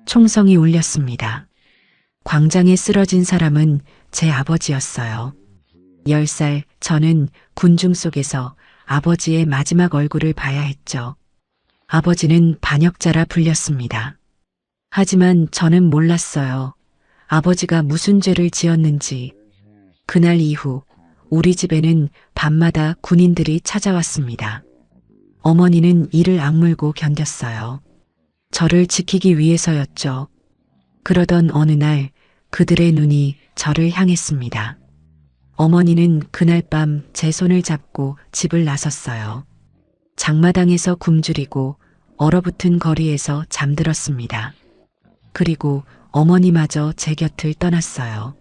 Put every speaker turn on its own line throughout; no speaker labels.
총성이 울렸습니다. 광장에 쓰러진 사람은 제 아버지였어요. 10살 저는 군중 속에서 아버지의 마지막 얼굴을 봐야 했죠. 아버지는 반역자라 불렸습니다. 하지만 저는 몰랐어요. 아버지가 무슨 죄를 지었는지. 그날 이후 우리 집에는 밤마다 군인들이 찾아왔습니다. 어머니는 이를 악물고 견뎠어요. 저를 지키기 위해서였죠. 그러던 어느 날 그들의 눈이 저를 향했습니다. 어머니는 그날 밤 제 손을 잡고 집을 나섰어요. 장마당에서 굶주리고 얼어붙은 거리에서 잠들었습니다. 그리고 어머니마저 제 곁을 떠났어요.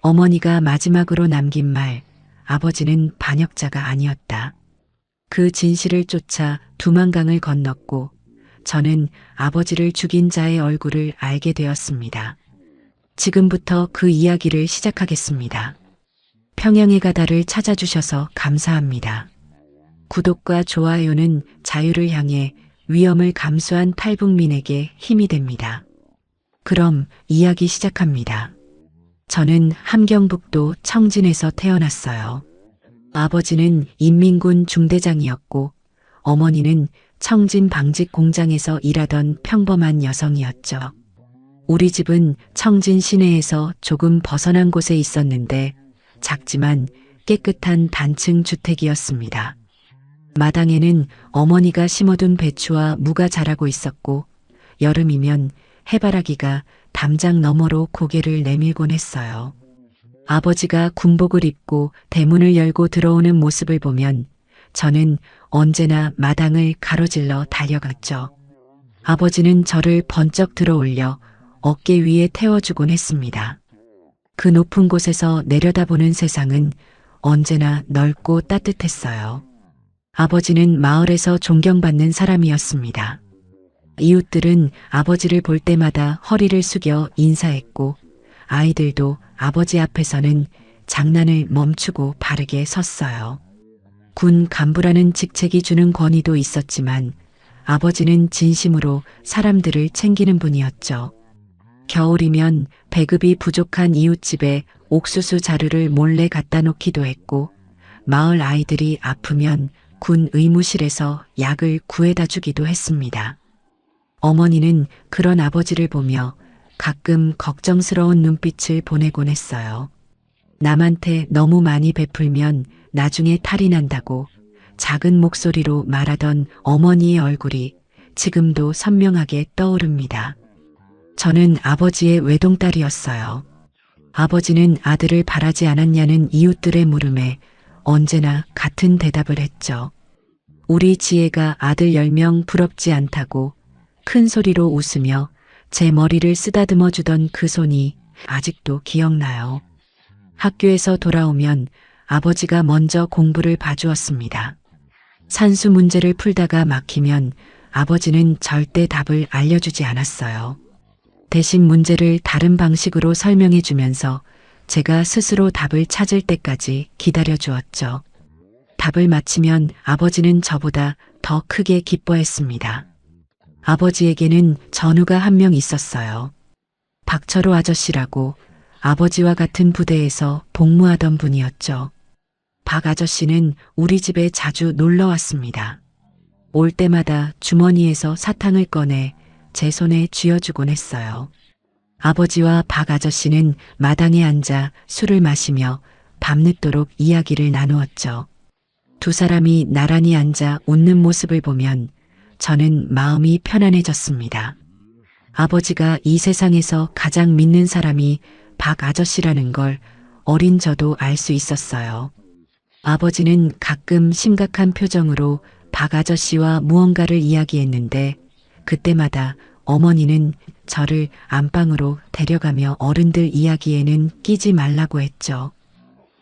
어머니가 마지막으로 남긴 말, 아버지는 반역자가 아니었다. 그 진실을 쫓아 두만강을 건넜고 저는 아버지를 죽인 자의 얼굴을 알게 되었습니다. 지금부터 그 이야기를 시작하겠습니다. 평양의 가다를 찾아주셔서 감사합니다. 구독과 좋아요는 자유를 향해 위험을 감수한 탈북민에게 힘이 됩니다. 그럼 이야기 시작합니다. 저는 함경북도 청진에서 태어났어요. 아버지는 인민군 중대장이었고 어머니는 청진 방직 공장에서 일하던 평범한 여성이었죠. 우리 집은 청진 시내에서 조금 벗어난 곳에 있었는데 작지만 깨끗한 단층 주택이었습니다. 마당에는 어머니가 심어둔 배추와 무가 자라고 있었고 여름이면 해바라기가 담장 너머로 고개를 내밀곤 했어요. 아버지가 군복을 입고 대문을 열고 들어오는 모습을 보면 저는 언제나 마당을 가로질러 달려갔죠. 아버지는 저를 번쩍 들어올려 어깨 위에 태워주곤 했습니다. 그 높은 곳에서 내려다보는 세상은 언제나 넓고 따뜻했어요. 아버지는 마을에서 존경받는 사람이었습니다. 이웃들은 아버지를 볼 때마다 허리를 숙여 인사했고 아이들도 아버지 앞에서는 장난을 멈추고 바르게 섰어요. 군 간부라는 직책이 주는 권위도 있었지만 아버지는 진심으로 사람들을 챙기는 분이었죠. 겨울이면 배급이 부족한 이웃집에 옥수수 자루를 몰래 갖다 놓기도 했고 마을 아이들이 아프면 군 의무실에서 약을 구해다 주기도 했습니다. 어머니는 그런 아버지를 보며 가끔 걱정스러운 눈빛을 보내곤 했어요. 남한테 너무 많이 베풀면 나중에 탈이 난다고 작은 목소리로 말하던 어머니의 얼굴이 지금도 선명하게 떠오릅니다. 저는 아버지의 외동딸이었어요. 아버지는 아들을 바라지 않았냐는 이웃들의 물음에 언제나 같은 대답을 했죠. 우리 지혜가 아들 10명 부럽지 않다고 큰 소리로 웃으며 제 머리를 쓰다듬어 주던 그 손이 아직도 기억나요. 학교에서 돌아오면 아버지가 먼저 공부를 봐주었습니다. 산수 문제를 풀다가 막히면 아버지는 절대 답을 알려주지 않았어요. 대신 문제를 다른 방식으로 설명해 주면서 제가 스스로 답을 찾을 때까지 기다려 주었죠. 답을 맞히면 아버지는 저보다 더 크게 기뻐했습니다. 아버지에게는 전우가 한 명 있었어요. 박철호 아저씨라고 아버지와 같은 부대에서 복무하던 분이었죠. 박 아저씨는 우리 집에 자주 놀러 왔습니다. 올 때마다 주머니에서 사탕을 꺼내 제 손에 쥐어주곤 했어요. 아버지와 박 아저씨는 마당에 앉아 술을 마시며 밤늦도록 이야기를 나누었죠. 두 사람이 나란히 앉아 웃는 모습을 보면 저는 마음이 편안해졌습니다. 아버지가 이 세상에서 가장 믿는 사람이 박 아저씨라는 걸 어린 저도 알 수 있었어요. 아버지는 가끔 심각한 표정으로 박 아저씨와 무언가를 이야기했는데 그때마다 어머니는 저를 안방으로 데려가며 어른들 이야기에는 끼지 말라고 했죠.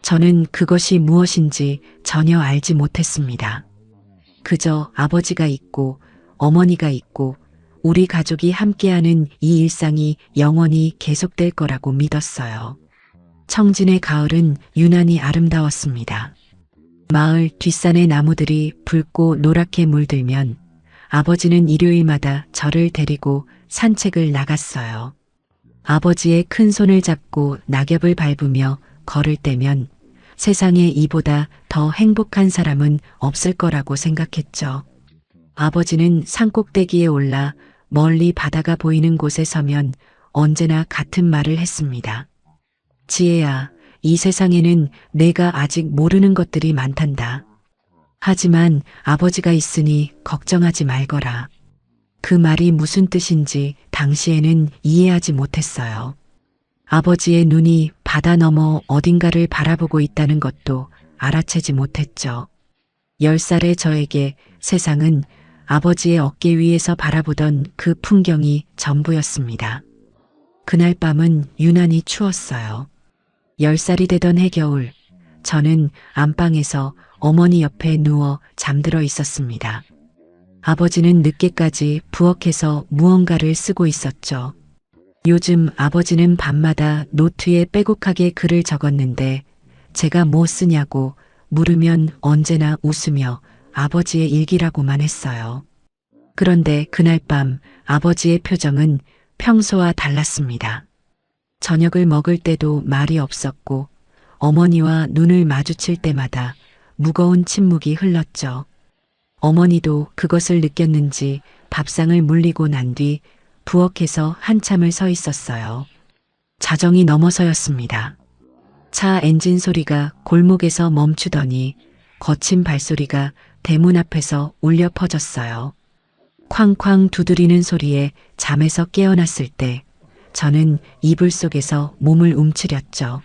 저는 그것이 무엇인지 전혀 알지 못했습니다. 그저 아버지가 있고 어머니가 있고 우리 가족이 함께하는 이 일상이 영원히 계속될 거라고 믿었어요. 청진의 가을은 유난히 아름다웠습니다. 마을 뒷산의 나무들이 붉고 노랗게 물들면 아버지는 일요일마다 저를 데리고 산책을 나갔어요. 아버지의 큰 손을 잡고 낙엽을 밟으며 걸을 때면 세상에 이보다 더 행복한 사람은 없을 거라고 생각했죠. 아버지는 산꼭대기에 올라 멀리 바다가 보이는 곳에 서면 언제나 같은 말을 했습니다. 지혜야, 이 세상에는 내가 아직 모르는 것들이 많단다. 하지만 아버지가 있으니 걱정하지 말거라. 그 말이 무슨 뜻인지 당시에는 이해하지 못했어요. 아버지의 눈이 바다 너머 어딘가를 바라보고 있다는 것도 알아채지 못했죠. 10살의 저에게 세상은 아버지의 어깨 위에서 바라보던 그 풍경이 전부였습니다. 그날 밤은 유난히 추웠어요. 10살이 되던 해겨울, 저는 안방에서 어머니 옆에 누워 잠들어 있었습니다. 아버지는 늦게까지 부엌에서 무언가를 쓰고 있었죠. 요즘 아버지는 밤마다 노트에 빼곡하게 글을 적었는데 제가 뭐 쓰냐고 물으면 언제나 웃으며 아버지의 일기라고만 했어요. 그런데 그날 밤 아버지의 표정은 평소와 달랐습니다. 저녁을 먹을 때도 말이 없었고 어머니와 눈을 마주칠 때마다 무거운 침묵이 흘렀죠. 어머니도 그것을 느꼈는지 밥상을 물리고 난 뒤 부엌에서 한참을 서 있었어요. 자정이 넘어서였습니다. 차 엔진 소리가 골목에서 멈추더니 거친 발소리가 대문 앞에서 울려 퍼졌어요. 쾅쾅 두드리는 소리에 잠에서 깨어났을 때 저는 이불 속에서 몸을 움츠렸죠.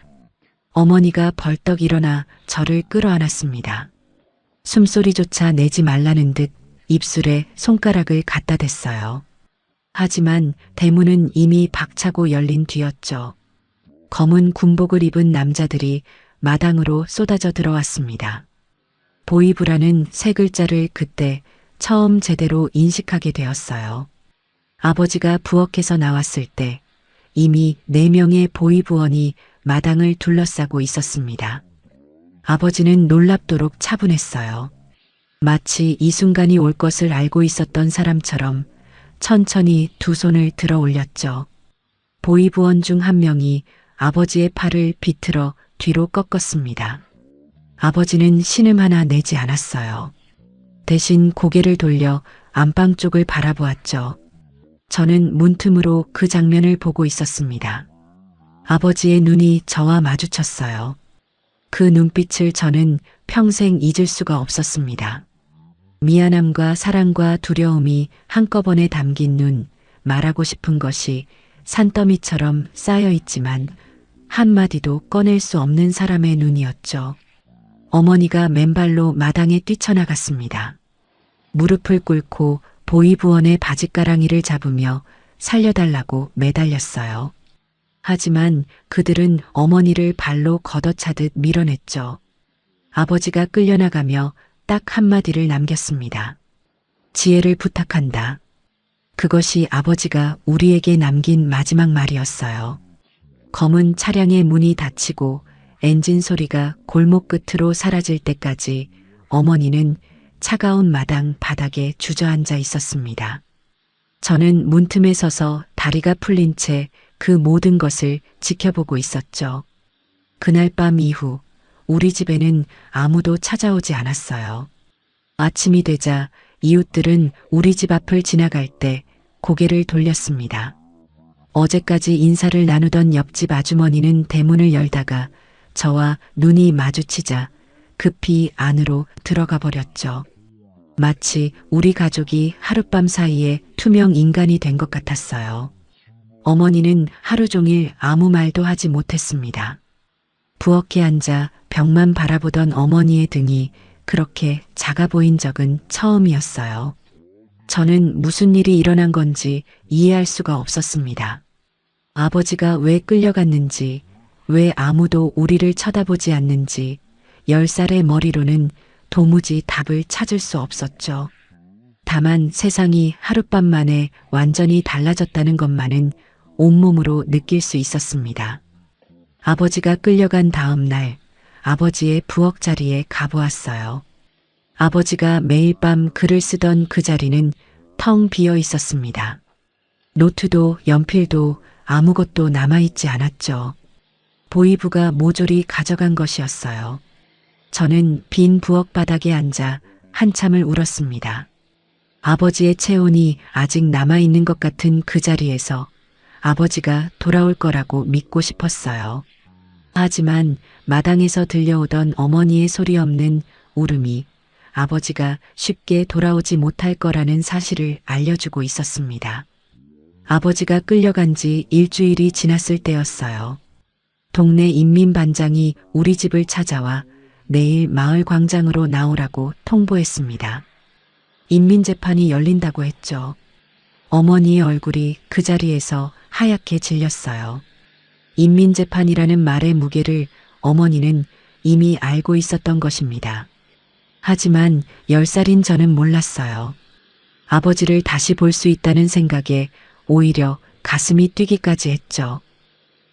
어머니가 벌떡 일어나 저를 끌어안았습니다. 숨소리조차 내지 말라는 듯 입술에 손가락을 갖다 댔어요. 하지만 대문은 이미 박차고 열린 뒤였죠. 검은 군복을 입은 남자들이 마당으로 쏟아져 들어왔습니다. 보이부라는 세 글자를 그때 처음 제대로 인식하게 되었어요. 아버지가 부엌에서 나왔을 때 이미 4명의 보이부원이 마당을 둘러싸고 있었습니다. 아버지는 놀랍도록 차분했어요. 마치 이 순간이 올 것을 알고 있었던 사람처럼 천천히 두 손을 들어 올렸죠. 보이부원 중 한 명이 아버지의 팔을 비틀어 뒤로 꺾었습니다. 아버지는 신음 하나 내지 않았어요. 대신 고개를 돌려 안방 쪽을 바라보았죠. 저는 문틈으로 그 장면을 보고 있었습니다. 아버지의 눈이 저와 마주쳤어요. 그 눈빛을 저는 평생 잊을 수가 없었습니다. 미안함과 사랑과 두려움이 한꺼번에 담긴 눈, 말하고 싶은 것이 산더미처럼 쌓여 있지만 한마디도 꺼낼 수 없는 사람의 눈이었죠. 어머니가 맨발로 마당에 뛰쳐나갔습니다. 무릎을 꿇고 보이부원의 바짓가랑이를 잡으며 살려달라고 매달렸어요. 하지만 그들은 어머니를 발로 걷어차듯 밀어냈죠. 아버지가 끌려나가며 딱 한마디를 남겼습니다. 지혜를 부탁한다. 그것이 아버지가 우리에게 남긴 마지막 말이었어요. 검은 차량의 문이 닫히고 엔진 소리가 골목 끝으로 사라질 때까지 어머니는 차가운 마당 바닥에 주저앉아 있었습니다. 저는 문틈에 서서 다리가 풀린 채 그 모든 것을 지켜보고 있었죠. 그날 밤 이후 우리 집에는 아무도 찾아오지 않았어요. 아침이 되자 이웃들은 우리 집 앞을 지나갈 때 고개를 돌렸습니다. 어제까지 인사를 나누던 옆집 아주머니는 대문을 열다가 저와 눈이 마주치자 급히 안으로 들어가 버렸죠. 마치 우리 가족이 하룻밤 사이에 투명 인간이 된 것 같았어요. 어머니는 하루 종일 아무 말도 하지 못했습니다. 부엌에 앉아 벽만 바라보던 어머니의 등이 그렇게 작아 보인 적은 처음이었어요. 저는 무슨 일이 일어난 건지 이해할 수가 없었습니다. 아버지가 왜 끌려갔는지, 왜 아무도 우리를 쳐다보지 않는지 10살의 머리로는 도무지 답을 찾을 수 없었죠. 다만 세상이 하룻밤 만에 완전히 달라졌다는 것만은 온몸으로 느낄 수 있었습니다. 아버지가 끌려간 다음 날 아버지의 부엌 자리에 가보았어요. 아버지가 매일 밤 글을 쓰던 그 자리는 텅 비어 있었습니다. 노트도 연필도 아무것도 남아있지 않았죠. 보이부가 모조리 가져간 것이었어요. 저는 빈 부엌 바닥에 앉아 한참을 울었습니다. 아버지의 체온이 아직 남아있는 것 같은 그 자리에서 아버지가 돌아올 거라고 믿고 싶었어요. 하지만 마당에서 들려오던 어머니의 소리 없는 울음이 아버지가 쉽게 돌아오지 못할 거라는 사실을 알려주고 있었습니다. 아버지가 끌려간 지 일주일이 지났을 때였어요. 동네 인민반장이 우리 집을 찾아와 내일 마을 광장으로 나오라고 통보했습니다. 인민재판이 열린다고 했죠. 어머니의 얼굴이 그 자리에서 하얗게 질렸어요. 인민재판이라는 말의 무게를 어머니는 이미 알고 있었던 것입니다. 하지만 10살인 저는 몰랐어요. 아버지를 다시 볼 수 있다는 생각에 오히려 가슴이 뛰기까지 했죠.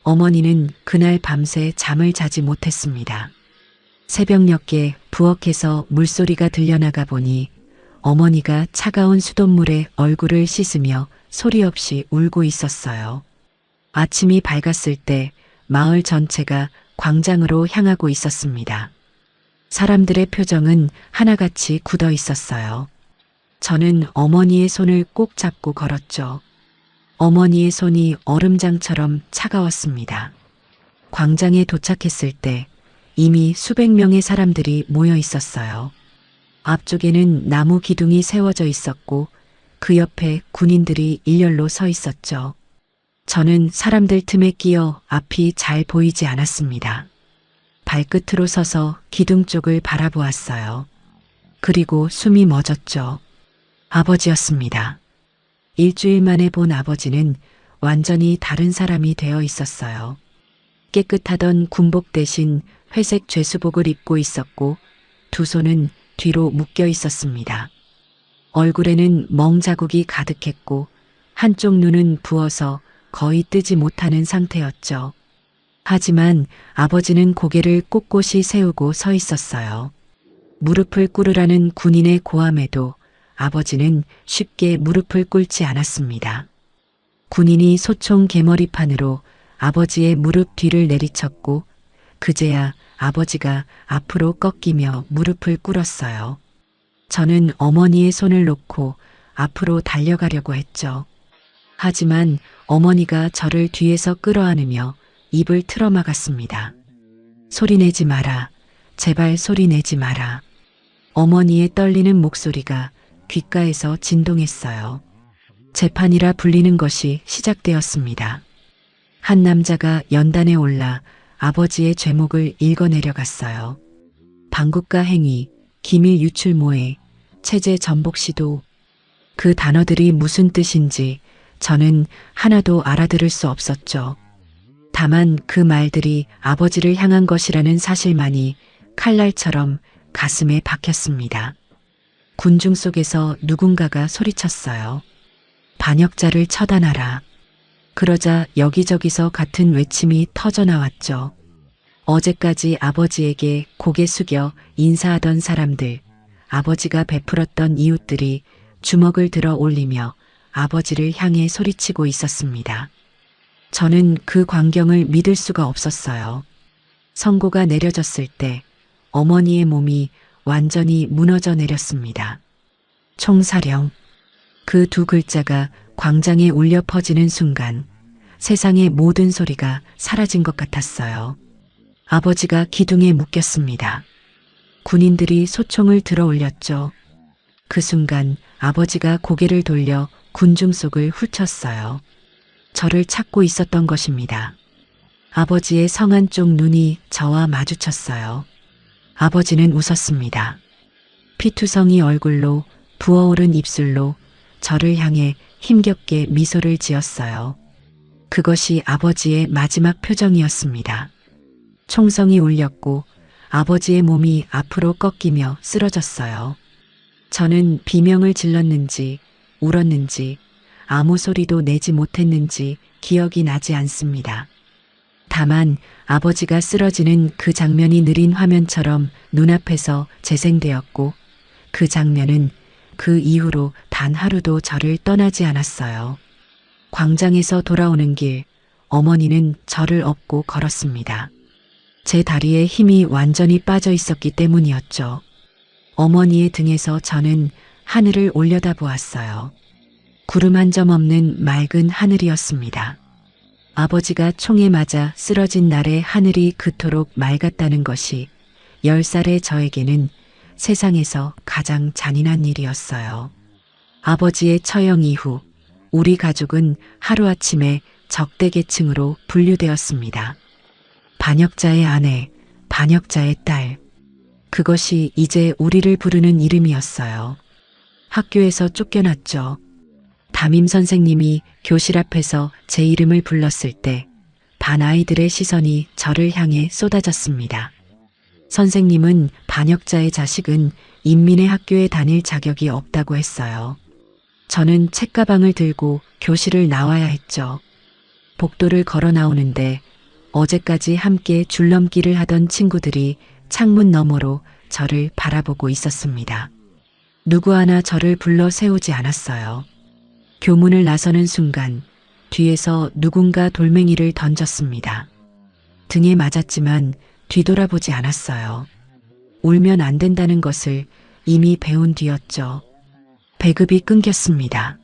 어머니는 그날 밤새 잠을 자지 못했습니다. 새벽녘에 부엌에서 물소리가 들려나가 보니 어머니가 차가운 수돗물에 얼굴을 씻으며 소리 없이 울고 있었어요. 아침이 밝았을 때 마을 전체가 광장으로 향하고 있었습니다. 사람들의 표정은 하나같이 굳어 있었어요. 저는 어머니의 손을 꼭 잡고 걸었죠. 어머니의 손이 얼음장처럼 차가웠습니다. 광장에 도착했을 때 이미 수백 명의 사람들이 모여 있었어요. 앞쪽에는 나무 기둥이 세워져 있었고 그 옆에 군인들이 일렬로 서 있었죠. 저는 사람들 틈에 끼어 앞이 잘 보이지 않았습니다. 발끝으로 서서 기둥 쪽을 바라보았어요. 그리고 숨이 멎었죠. 아버지였습니다. 일주일 만에 본 아버지는 완전히 다른 사람이 되어 있었어요. 깨끗하던 군복 대신 회색 죄수복을 입고 있었고 두 손은 뒤로 묶여 있었습니다. 얼굴에는 멍 자국이 가득했고 한쪽 눈은 부어서 거의 뜨지 못하는 상태였죠. 하지만 아버지는 고개를 꼿꼿이 세우고 서 있었어요. 무릎을 꿇으라는 군인의 고함에도 아버지는 쉽게 무릎을 꿇지 않았습니다. 군인이 소총 개머리판으로 아버지의 무릎 뒤를 내리쳤고 그제야 아버지가 앞으로 꺾이며 무릎을 꿇었어요. 저는 어머니의 손을 놓고 앞으로 달려가려고 했죠. 하지만 어머니가 저를 뒤에서 끌어안으며 입을 틀어막았습니다. 소리내지 마라. 제발 소리내지 마라. 어머니의 떨리는 목소리가 귓가에서 진동했어요. 재판이라 불리는 것이 시작되었습니다. 한 남자가 연단에 올라 아버지의 죄목을 읽어내려갔어요. 반국가 행위, 기밀 유출 모해, 체제 전복 시도. 그 단어들이 무슨 뜻인지 저는 하나도 알아들을 수 없었죠. 다만 그 말들이 아버지를 향한 것이라는 사실만이 칼날처럼 가슴에 박혔습니다. 군중 속에서 누군가가 소리쳤어요. 반역자를 처단하라. 그러자 여기저기서 같은 외침이 터져나왔죠. 어제까지 아버지에게 고개 숙여 인사하던 사람들, 아버지가 베풀었던 이웃들이 주먹을 들어 올리며 아버지를 향해 소리치고 있었습니다. 저는 그 광경을 믿을 수가 없었어요. 선고가 내려졌을 때 어머니의 몸이 완전히 무너져 내렸습니다. 총사령. 그 두 글자가 광장에 울려 퍼지는 순간 세상의 모든 소리가 사라진 것 같았어요. 아버지가 기둥에 묶였습니다. 군인들이 소총을 들어 올렸죠. 그 순간 아버지가 고개를 돌려 군중 속을 훑었어요. 저를 찾고 있었던 것입니다. 아버지의 성한 쪽 눈이 저와 마주쳤어요. 아버지는 웃었습니다. 피투성이 얼굴로 부어오른 입술로 저를 향해 힘겹게 미소를 지었어요. 그것이 아버지의 마지막 표정이었습니다. 총성이 울렸고 아버지의 몸이 앞으로 꺾이며 쓰러졌어요. 저는 비명을 질렀는지 울었는지 아무 소리도 내지 못했는지 기억이 나지 않습니다. 다만 아버지가 쓰러지는 그 장면이 느린 화면처럼 눈앞에서 재생되었고 그 장면은 그 이후로 단 하루도 저를 떠나지 않았어요. 광장에서 돌아오는 길, 어머니는 저를 업고 걸었습니다. 제 다리에 힘이 완전히 빠져 있었기 때문이었죠. 어머니의 등에서 저는 하늘을 올려다보았어요. 구름 한 점 없는 맑은 하늘이었습니다. 아버지가 총에 맞아 쓰러진 날의 하늘이 그토록 맑았다는 것이 10살의 저에게는 세상에서 가장 잔인한 일이었어요. 아버지의 처형 이후 우리 가족은 하루아침에 적대계층으로 분류되었습니다. 반역자의 아내, 반역자의 딸. 그것이 이제 우리를 부르는 이름이었어요. 학교에서 쫓겨났죠. 담임 선생님이 교실 앞에서 제 이름을 불렀을 때 반 아이들의 시선이 저를 향해 쏟아졌습니다. 선생님은 반역자의 자식은 인민의 학교에 다닐 자격이 없다고 했어요. 저는 책가방을 들고 교실을 나와야 했죠. 복도를 걸어 나오는데 어제까지 함께 줄넘기를 하던 친구들이 창문 너머로 저를 바라보고 있었습니다. 누구 하나 저를 불러 세우지 않았어요. 교문을 나서는 순간 뒤에서 누군가 돌멩이를 던졌습니다. 등에 맞았지만 뒤돌아보지 않았어요. 울면 안 된다는 것을 이미 배운 뒤였죠. 배급이 끊겼습니다.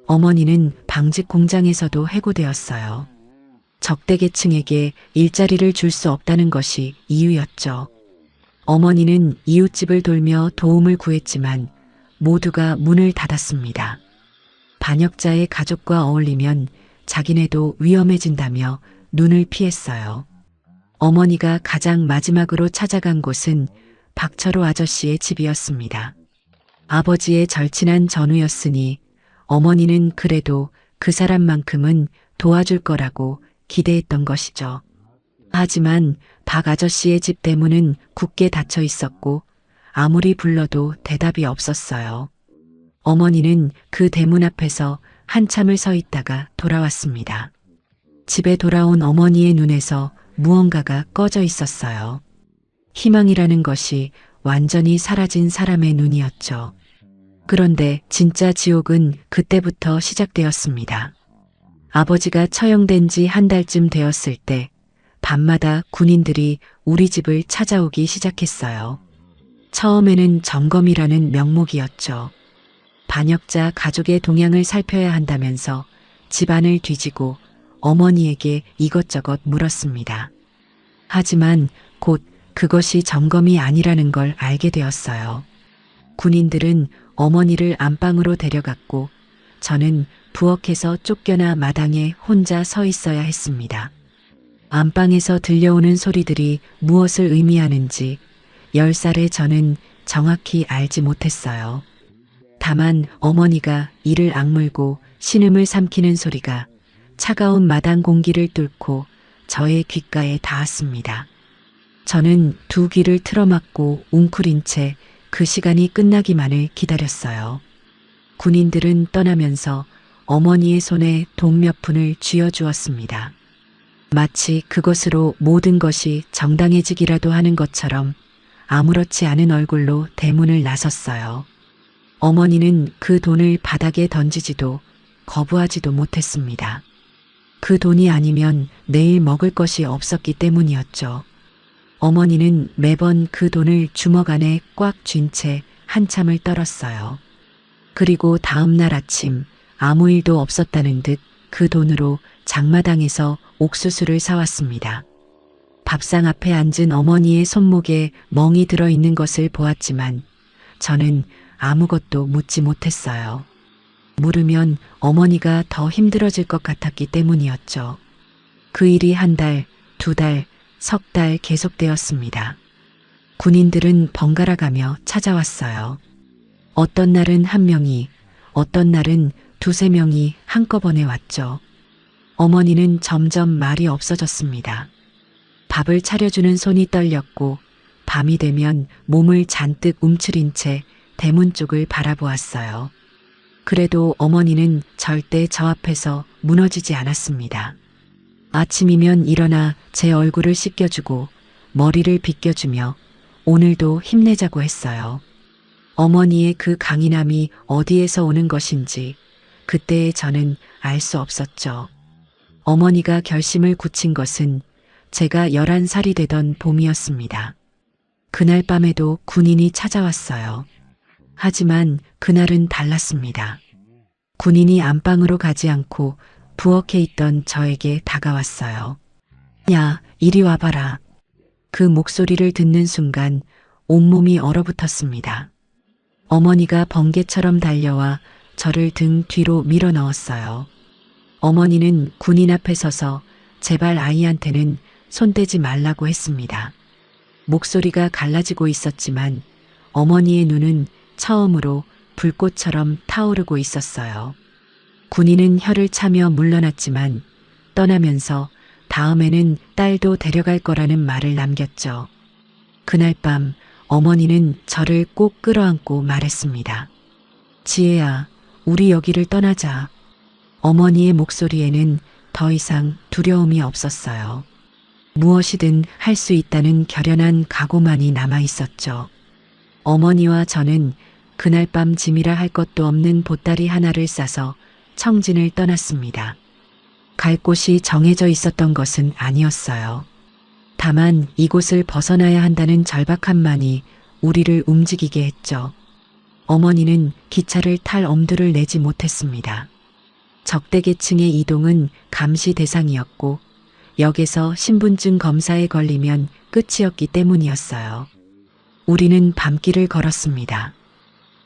어머니는 방직 공장에서도 해고되었어요. 적대계층에게 일자리를 줄 수 없다는 것이 이유였죠. 어머니는 이웃집을 돌며 도움을 구했지만 모두가 문을 닫았습니다. 반역자의 가족과 어울리면 자기네도 위험해진다며 눈을 피했어요. 어머니가 가장 마지막으로 찾아간 곳은 박철호 아저씨의 집이었습니다. 아버지의 절친한 전우였으니 어머니는 그래도 그 사람만큼은 도와줄 거라고 기대했던 것이죠. 하지만 박 아저씨의 집 대문은 굳게 닫혀 있었고 아무리 불러도 대답이 없었어요. 어머니는 그 대문 앞에서 한참을 서 있다가 돌아왔습니다. 집에 돌아온 어머니의 눈에서 무언가가 꺼져 있었어요. 희망이라는 것이 완전히 사라진 사람의 눈이었죠. 그런데 진짜 지옥은 그때부터 시작되었습니다. 아버지가 처형된 지 한 달쯤 되었을 때 밤마다 군인들이 우리 집을 찾아오기 시작했어요. 처음에는 점검이라는 명목이었죠. 반역자 가족의 동향을 살펴야 한다면서 집안을 뒤지고 어머니에게 이것저것 물었습니다. 하지만 곧 그것이 점검이 아니라는 걸 알게 되었어요. 군인들은 어머니를 안방으로 데려갔고 저는 부엌에서 쫓겨나 마당에 혼자 서 있어야 했습니다. 안방에서 들려오는 소리들이 무엇을 의미하는지 10살의 저는 정확히 알지 못했어요. 다만 어머니가 이를 악물고 신음을 삼키는 소리가 차가운 마당 공기를 뚫고 저의 귓가에 닿았습니다. 저는 두 귀를 틀어막고 웅크린 채 그 시간이 끝나기만을 기다렸어요. 군인들은 떠나면서 어머니의 손에 돈 몇 푼을 쥐어주었습니다. 마치 그것으로 모든 것이 정당해지기라도 하는 것처럼 아무렇지 않은 얼굴로 대문을 나섰어요. 어머니는 그 돈을 바닥에 던지지도 거부하지도 못했습니다. 그 돈이 아니면 내일 먹을 것이 없었기 때문이었죠. 어머니는 매번 그 돈을 주먹 안에 꽉 쥔 채 한참을 떨었어요. 그리고 다음 날 아침 아무 일도 없었다는 듯 그 돈으로 장마당에서 옥수수를 사왔습니다. 밥상 앞에 앉은 어머니의 손목에 멍이 들어있는 것을 보았지만 저는 아무것도 묻지 못했어요. 물으면 어머니가 더 힘들어질 것 같았기 때문이었죠. 그 일이 한 달, 두 달, 석 달 계속되었습니다. 군인들은 번갈아 가며 찾아왔어요. 어떤 날은 한 명이, 어떤 날은 두세 명이 한꺼번에 왔죠. 어머니는 점점 말이 없어졌습니다. 밥을 차려주는 손이 떨렸고 밤이 되면 몸을 잔뜩 움츠린 채 대문 쪽을 바라보았어요. 그래도 어머니는 절대 저 앞에서 무너지지 않았습니다. 아침이면 일어나 제 얼굴을 씻겨주고 머리를 빗겨주며 오늘도 힘내자고 했어요. 어머니의 그 강인함이 어디에서 오는 것인지 그때의 저는 알 수 없었죠. 어머니가 결심을 굳힌 것은 제가 11살이 되던 봄이었습니다. 그날 밤에도 군인이 찾아왔어요. 하지만 그날은 달랐습니다. 군인이 안방으로 가지 않고 부엌에 있던 저에게 다가왔어요. 야, 이리 와봐라. 그 목소리를 듣는 순간 온몸이 얼어붙었습니다. 어머니가 번개처럼 달려와 저를 등 뒤로 밀어 넣었어요. 어머니는 군인 앞에 서서 제발 아이한테는 손대지 말라고 했습니다. 목소리가 갈라지고 있었지만 어머니의 눈은 처음으로 불꽃처럼 타오르고 있었어요. 군인은 혀를 차며 물러났지만 떠나면서 다음에는 딸도 데려갈 거라는 말을 남겼죠. 그날 밤 어머니는 저를 꼭 끌어안고 말했습니다. 지혜야, 우리 여기를 떠나자. 어머니의 목소리에는 더 이상 두려움이 없었어요. 무엇이든 할 수 있다는 결연한 각오만이 남아 있었죠. 어머니와 저는 그날 밤 짐이라 할 것도 없는 보따리 하나를 싸서 청진을 떠났습니다. 갈 곳이 정해져 있었던 것은 아니었어요. 다만 이곳을 벗어나야 한다는 절박함만이 우리를 움직이게 했죠. 어머니는 기차를 탈 엄두를 내지 못했습니다. 적대계층의 이동은 감시 대상이었고 역에서 신분증 검사에 걸리면 끝이었기 때문이었어요. 우리는 밤길을 걸었습니다.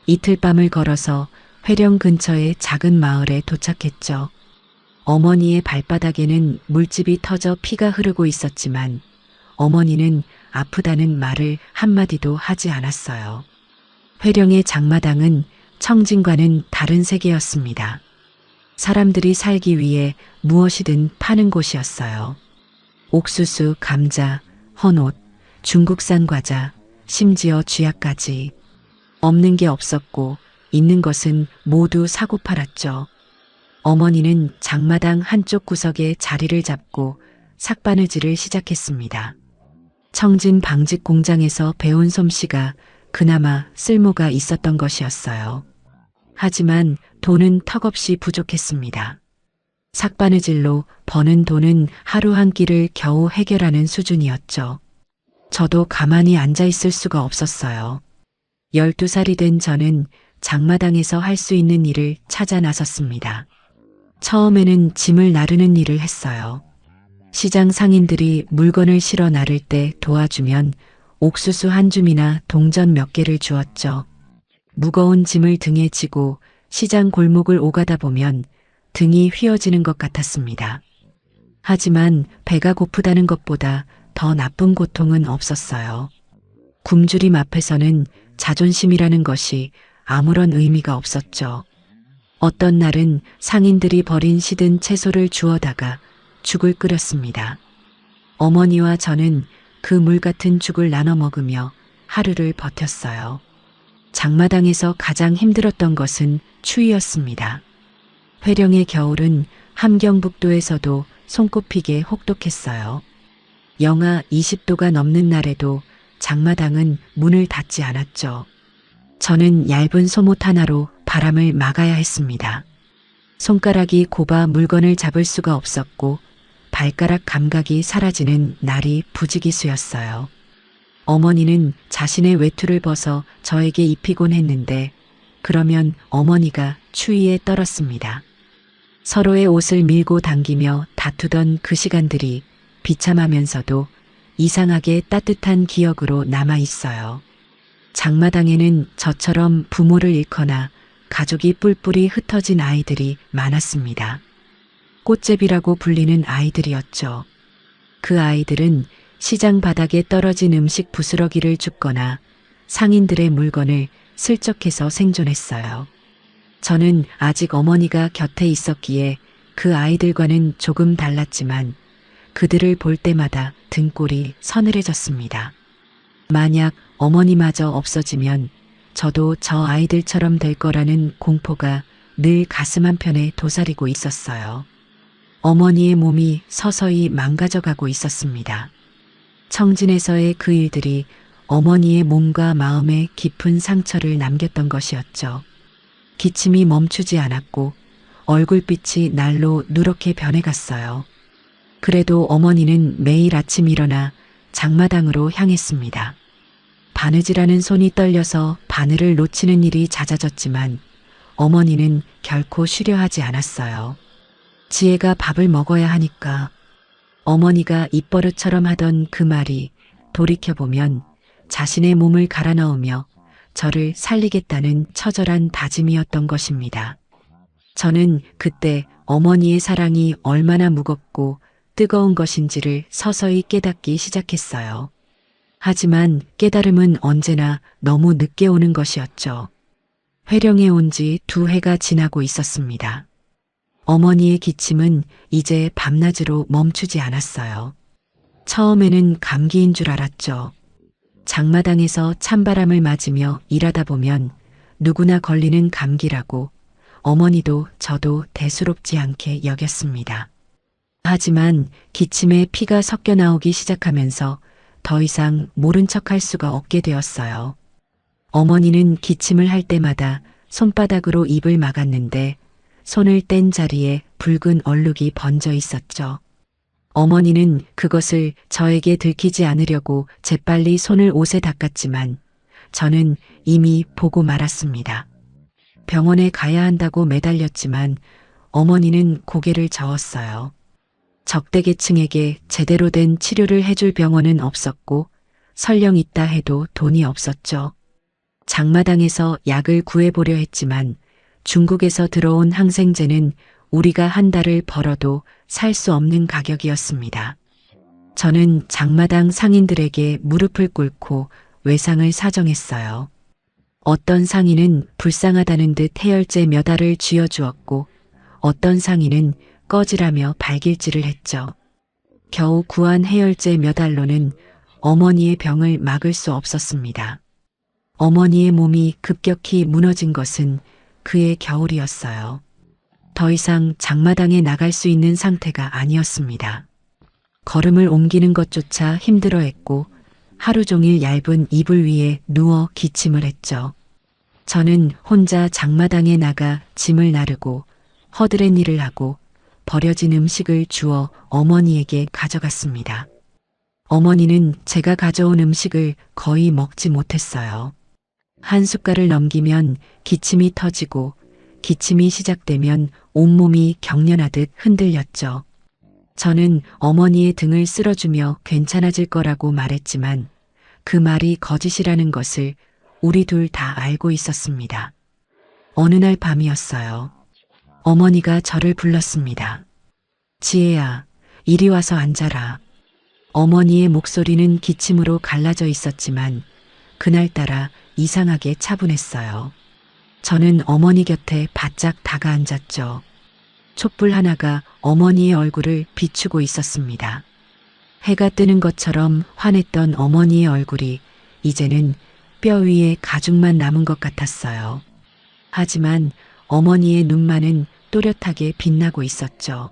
이틀 밤을 걸어서 회령 근처의 작은 마을에 도착했죠. 어머니의 발바닥에는 물집이 터져 피가 흐르고 있었지만 어머니는 아프다는 말을 한마디도 하지 않았어요. 회령의 장마당은 청진과는 다른 세계였습니다. 사람들이 살기 위해 무엇이든 파는 곳이었어요. 옥수수, 감자, 헌옷, 중국산 과자, 심지어 쥐약까지. 없는 게 없었고 있는 것은 모두 사고 팔았죠. 어머니는 장마당 한쪽 구석에 자리를 잡고 삭바느질을 시작했습니다. 청진 방직 공장에서 배운 솜씨가 그나마 쓸모가 있었던 것이었어요. 하지만 돈은 턱없이 부족했습니다. 삭바느질로 버는 돈은 하루 한 끼를 겨우 해결하는 수준이었죠. 저도 가만히 앉아 있을 수가 없었어요. 12살이 된 저는 장마당에서 할 수 있는 일을 찾아 나섰습니다. 처음에는 짐을 나르는 일을 했어요. 시장 상인들이 물건을 실어 나를 때 도와주면 옥수수 한 줌이나 동전 몇 개를 주었죠. 무거운 짐을 등에 지고 시장 골목을 오가다 보면 등이 휘어지는 것 같았습니다. 하지만 배가 고프다는 것보다 더 나쁜 고통은 없었어요. 굶주림 앞에서는 자존심이라는 것이 아무런 의미가 없었죠. 어떤 날은 상인들이 버린 시든 채소를 주워다가 죽을 끓였습니다. 어머니와 저는 그 물 같은 죽을 나눠 먹으며 하루를 버텼어요. 장마당에서 가장 힘들었던 것은 추위였습니다. 회령의 겨울은 함경북도에서도 손꼽히게 혹독했어요. 영하 20도가 넘는 날에도 장마당은 문을 닫지 않았죠. 저는 얇은 소못 하나로 바람을 막아야 했습니다. 손가락이 곱아 물건을 잡을 수가 없었고 발가락 감각이 사라지는 날이 부지기수였어요. 어머니는 자신의 외투를 벗어 저에게 입히곤 했는데 그러면 어머니가 추위에 떨었습니다. 서로의 옷을 밀고 당기며 다투던 그 시간들이 비참하면서도 이상하게 따뜻한 기억으로 남아 있어요. 장마당에는 저처럼 부모를 잃거나 가족이 뿔뿔이 흩어진 아이들이 많았습니다. 꽃제비라고 불리는 아이들이었죠. 그 아이들은 시장 바닥에 떨어진 음식 부스러기를 줍거나 상인들의 물건을 슬쩍해서 생존했어요. 저는 아직 어머니가 곁에 있었기에 그 아이들과는 조금 달랐지만 그들을 볼 때마다 등골이 서늘해졌습니다. 만약 어머니마저 없어지면 저도 저 아이들처럼 될 거라는 공포가 늘 가슴 한편에 도사리고 있었어요. 어머니의 몸이 서서히 망가져가고 있었습니다. 청진에서의 그 일들이 어머니의 몸과 마음에 깊은 상처를 남겼던 것이었죠. 기침이 멈추지 않았고 얼굴빛이 날로 누렇게 변해갔어요. 그래도 어머니는 매일 아침 일어나 장마당으로 향했습니다. 바느질하는 손이 떨려서 바늘을 놓치는 일이 잦아졌지만 어머니는 결코 쉬려하지 않았어요. 지혜가 밥을 먹어야 하니까. 어머니가 입버릇처럼 하던 그 말이 돌이켜보면 자신의 몸을 갈아 넣으며 저를 살리겠다는 처절한 다짐이었던 것입니다. 저는 그때 어머니의 사랑이 얼마나 무겁고 뜨거운 것인지를 서서히 깨닫기 시작했어요. 하지만 깨달음은 언제나 너무 늦게 오는 것이었죠. 회령에 온 지 2해가 지나고 있었습니다. 어머니의 기침은 이제 밤낮으로 멈추지 않았어요. 처음에는 감기인 줄 알았죠. 장마당에서 찬바람을 맞으며 일하다 보면 누구나 걸리는 감기라고 어머니도 저도 대수롭지 않게 여겼습니다. 하지만 기침에 피가 섞여 나오기 시작하면서 더 이상 모른 척할 수가 없게 되었어요. 어머니는 기침을 할 때마다 손바닥으로 입을 막았는데 손을 뗀 자리에 붉은 얼룩이 번져 있었죠. 어머니는 그것을 저에게 들키지 않으려고 재빨리 손을 옷에 닦았지만 저는 이미 보고 말았습니다. 병원에 가야 한다고 매달렸지만 어머니는 고개를 저었어요. 적대계층에게 제대로 된 치료를 해줄 병원은 없었고 설령 있다 해도 돈이 없었죠. 장마당에서 약을 구해보려 했지만 중국에서 들어온 항생제는 우리가 한 달을 벌어도 살 수 없는 가격이었습니다. 저는 장마당 상인들에게 무릎을 꿇고 외상을 사정했어요. 어떤 상인은 불쌍하다는 듯 해열제 몇 알을 쥐어주었고 어떤 상인은 꺼지라며 발길질을 했죠. 겨우 구한 해열제 몇 알로는 어머니의 병을 막을 수 없었습니다. 어머니의 몸이 급격히 무너진 것은 그의 겨울이었어요. 더 이상 장마당에 나갈 수 있는 상태가 아니었습니다. 걸음을 옮기는 것조차 힘들어했고 하루 종일 얇은 이불 위에 누워 기침을 했죠. 저는 혼자 장마당에 나가 짐을 나르고 허드렛 일을 하고 버려진 음식을 주워 어머니에게 가져갔습니다. 어머니는 제가 가져온 음식을 거의 먹지 못했어요. 한 숟갈을 넘기면 기침이 터지고 기침이 시작되면 온몸이 경련하듯 흔들렸죠. 저는 어머니의 등을 쓸어주며 괜찮아질 거라고 말했지만 그 말이 거짓이라는 것을 우리 둘 다 알고 있었습니다. 어느 날 밤이었어요. 어머니가 저를 불렀습니다. 지혜야, 이리 와서 앉아라. 어머니의 목소리는 기침으로 갈라져 있었지만 그날따라 이상하게 차분했어요. 저는 어머니 곁에 바짝 다가앉았죠. 촛불 하나가 어머니의 얼굴을 비추고 있었습니다. 해가 뜨는 것처럼 환했던 어머니의 얼굴이 이제는 뼈 위에 가죽만 남은 것 같았어요. 하지만 어머니의 눈만은 또렷하게 빛나고 있었죠.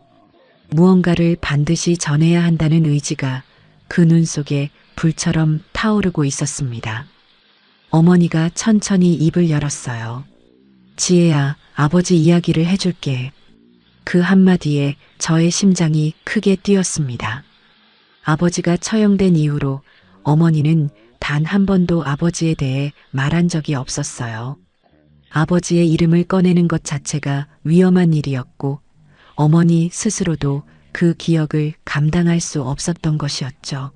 무언가를 반드시 전해야 한다는 의지가 그 눈 속에 불처럼 타오르고 있었습니다. 어머니가 천천히 입을 열었어요. 지혜야, 아버지 이야기를 해줄게. 그 한마디에 저의 심장이 크게 뛰었습니다. 아버지가 처형된 이후로 어머니는 단 한 번도 아버지에 대해 말한 적이 없었어요. 아버지의 이름을 꺼내는 것 자체가 위험한 일이었고 어머니 스스로도 그 기억을 감당할 수 없었던 것이었죠.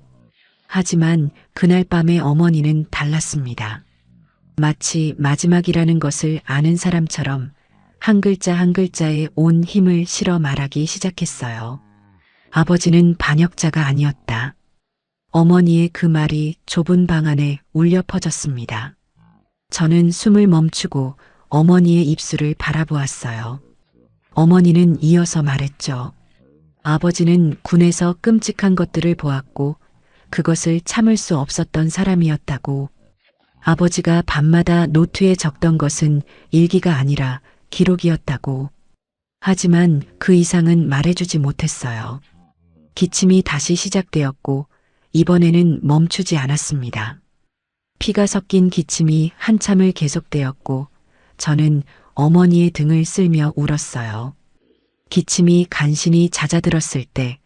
하지만 그날 밤에 어머니는 달랐습니다. 마치 마지막이라는 것을 아는 사람처럼 한 글자 한 글자에 온 힘을 실어 말하기 시작했어요. 아버지는 반역자가 아니었다. 어머니의 그 말이 좁은 방 안에 울려 퍼졌습니다. 저는 숨을 멈추고 어머니의 입술을 바라보았어요. 어머니는 이어서 말했죠. 아버지는 군에서 끔찍한 것들을 보았고 그것을 참을 수 없었던 사람이었다고. 아버지가 밤마다 노트에 적던 것은 일기가 아니라 기록이었다고. 하지만 그 이상은 말해주지 못했어요. 기침이 다시 시작되었고 이번에는 멈추지 않았습니다. 피가 섞인 기침이 한참을 계속되었고 저는 어머니의 등을 쓸며 울었어요. 기침이 간신히 잦아들었을 때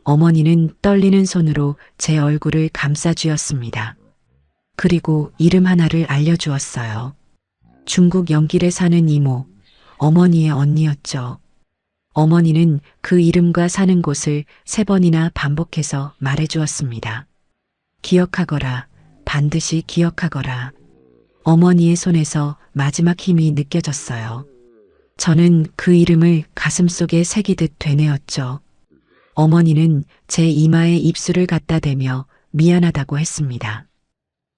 어머니는 떨리는 손으로 제 얼굴을 감싸쥐었습니다. 그리고 이름 하나를 알려주었어요. 중국 영길에 사는 이모, 어머니의 언니였죠. 어머니는 그 이름과 사는 곳을 3번이나 반복해서 말해주었습니다. 기억하거라, 반드시 기억하거라. 어머니의 손에서 마지막 힘이 느껴졌어요. 저는 그 이름을 가슴속에 새기듯 되뇌었죠. 어머니는 제 이마에 입술을 갖다 대며 미안하다고 했습니다.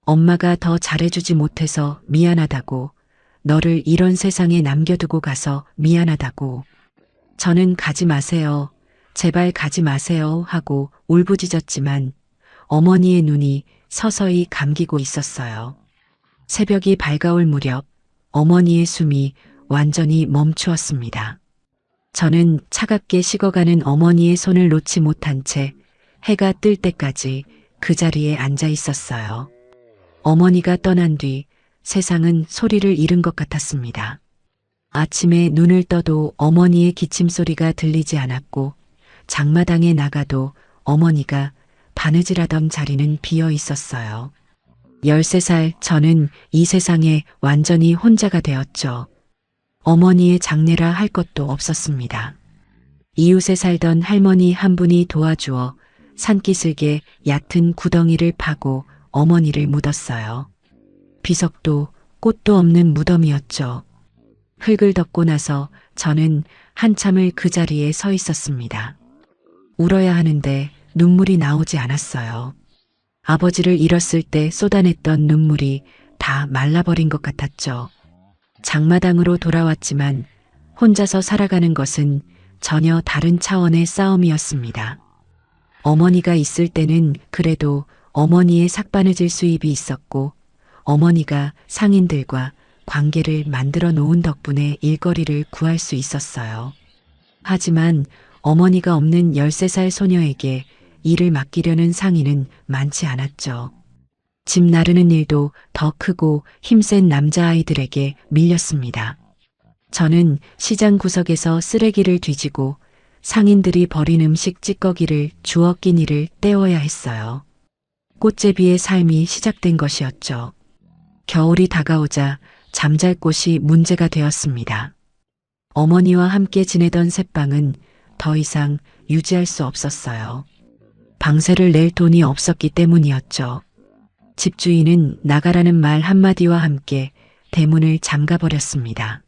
엄마가 더 잘해주지 못해서 미안하다고, 너를 이런 세상에 남겨두고 가서 미안하다고. 저는 가지 마세요. 제발 가지 마세요 하고 울부짖었지만 어머니의 눈이 서서히 감기고 있었어요. 새벽이 밝아올 무렵 어머니의 숨이 완전히 멈추었습니다. 저는 차갑게 식어가는 어머니의 손을 놓지 못한 채 해가 뜰 때까지 그 자리에 앉아 있었어요. 어머니가 떠난 뒤 세상은 소리를 잃은 것 같았습니다. 아침에 눈을 떠도 어머니의 기침 소리가 들리지 않았고 장마당에 나가도 어머니가 바느질하던 자리는 비어 있었어요. 13살 저는 이 세상에 완전히 혼자가 되었죠. 어머니의 장례라 할 것도 없었습니다. 이웃에 살던 할머니 한 분이 도와주어 산기슭에 얕은 구덩이를 파고 어머니를 묻었어요. 비석도 꽃도 없는 무덤이었죠. 흙을 덮고 나서 저는 한참을 그 자리에 서 있었습니다. 울어야 하는데 눈물이 나오지 않았어요. 아버지를 잃었을 때 쏟아냈던 눈물이 다 말라버린 것 같았죠. 장마당으로 돌아왔지만 혼자서 살아가는 것은 전혀 다른 차원의 싸움이었습니다. 어머니가 있을 때는 그래도 어머니의 삭바느질 수입이 있었고 어머니가 상인들과 관계를 만들어 놓은 덕분에 일거리를 구할 수 있었어요. 하지만 어머니가 없는 13살 소녀에게 일을 맡기려는 상인은 많지 않았죠. 집 나르는 일도 더 크고 힘센 남자아이들에게 밀렸습니다. 저는 시장 구석에서 쓰레기를 뒤지고 상인들이 버린 음식 찌꺼기를 주워 끼니를 떼어야 했어요. 꽃제비의 삶이 시작된 것이었죠. 겨울이 다가오자 잠잘 곳이 문제가 되었습니다. 어머니와 함께 지내던 새방은 더 이상 유지할 수 없었어요. 방세를 낼 돈이 없었기 때문이었죠. 집주인은 나가라는 말 한마디와 함께 대문을 잠가버렸습니다.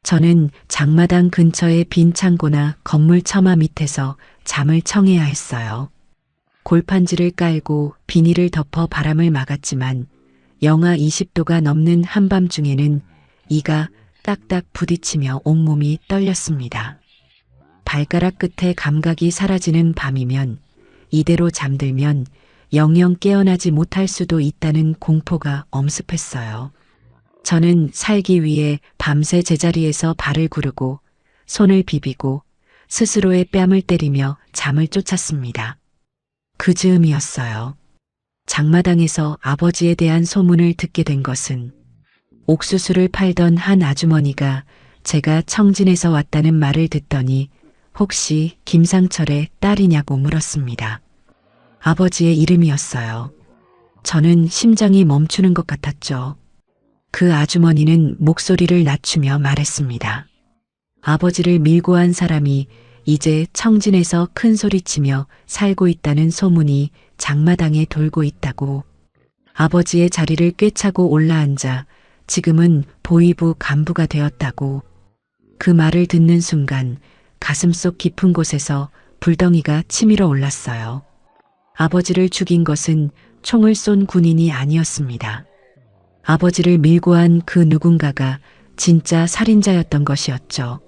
저는 장마당 근처의 빈 창고나 건물 처마 밑에서 잠을 청해야 했어요. 골판지를 깔고 비닐을 덮어 바람을 막았지만 영하 20도가 넘는 한밤중에는 이가 딱딱 부딪히며 온몸이 떨렸습니다. 발가락 끝에 감각이 사라지는 밤이면 이대로 잠들면 영영 깨어나지 못할 수도 있다는 공포가 엄습했어요. 저는 살기 위해 밤새 제자리에서 발을 구르고 손을 비비고 스스로의 뺨을 때리며 잠을 쫓았습니다. 그 즈음이었어요. 장마당에서 아버지에 대한 소문을 듣게 된 것은 옥수수를 팔던 한 아주머니가 제가 청진에서 왔다는 말을 듣더니 혹시 김상철의 딸이냐고 물었습니다. 아버지의 이름이었어요. 저는 심장이 멈추는 것 같았죠. 그 아주머니는 목소리를 낮추며 말했습니다. 아버지를 밀고 한 사람이 이제 청진에서 큰 소리치며 살고 있다는 소문이 장마당에 돌고 있다고. 아버지의 자리를 꿰차고 올라앉아 지금은 보위부 간부가 되었다고. 그 말을 듣는 순간 가슴속 깊은 곳에서 불덩이가 치밀어 올랐어요. 아버지를 죽인 것은 총을 쏜 군인이 아니었습니다. 아버지를 밀고 한 그 누군가가 진짜 살인자였던 것이었죠.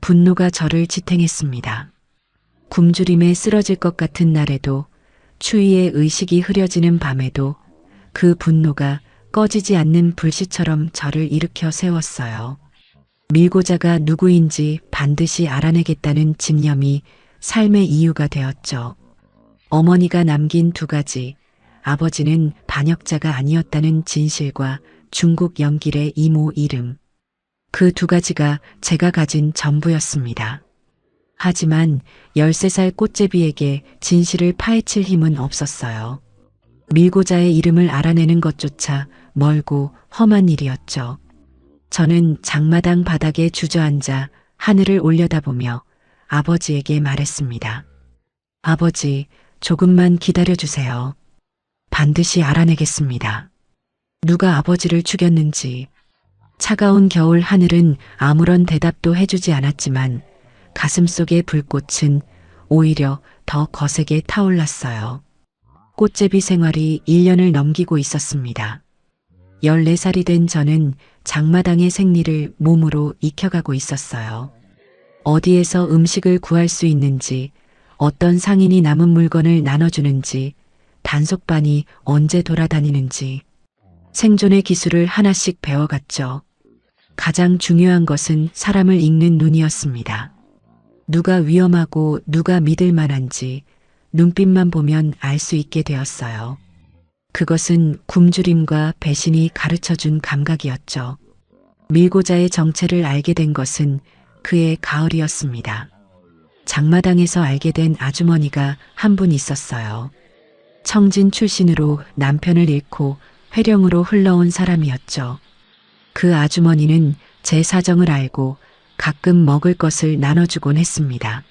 분노가 저를 지탱했습니다. 굶주림에 쓰러질 것 같은 날에도 추위에 의식이 흐려지는 밤에도 그 분노가 꺼지지 않는 불씨처럼 저를 일으켜 세웠어요. 밀고자가 누구인지 반드시 알아내겠다는 집념이 삶의 이유가 되었죠. 어머니가 남긴 2가지, 아버지는 반역자가 아니었다는 진실과 중국 영길의 이모 이름. 그 두 가지가 제가 가진 전부였습니다. 하지만 13살 꽃제비에게 진실을 파헤칠 힘은 없었어요. 밀고자의 이름을 알아내는 것조차 멀고 험한 일이었죠. 저는 장마당 바닥에 주저앉아 하늘을 올려다보며 아버지에게 말했습니다. 아버지, 조금만 기다려주세요. 반드시 알아내겠습니다. 누가 아버지를 죽였는지. 차가운 겨울 하늘은 아무런 대답도 해주지 않았지만 가슴속의 불꽃은 오히려 더 거세게 타올랐어요. 꽃제비 생활이 1년을 넘기고 있었습니다. 14살이 된 저는 장마당의 생리를 몸으로 익혀가고 있었어요. 어디에서 음식을 구할 수 있는지, 어떤 상인이 남은 물건을 나눠주는지, 단속반이 언제 돌아다니는지, 생존의 기술을 하나씩 배워갔죠. 가장 중요한 것은 사람을 읽는 눈이었습니다. 누가 위험하고 누가 믿을 만한지 눈빛만 보면 알 수 있게 되었어요. 그것은 굶주림과 배신이 가르쳐준 감각이었죠. 밀고자의 정체를 알게 된 것은 그의 가을이었습니다. 장마당에서 알게 된 아주머니가 한 분 있었어요. 청진 출신으로 남편을 잃고 회령으로 흘러온 사람이었죠. 그 아주머니는 제 사정을 알고 가끔 먹을 것을 나눠주곤 했습니다.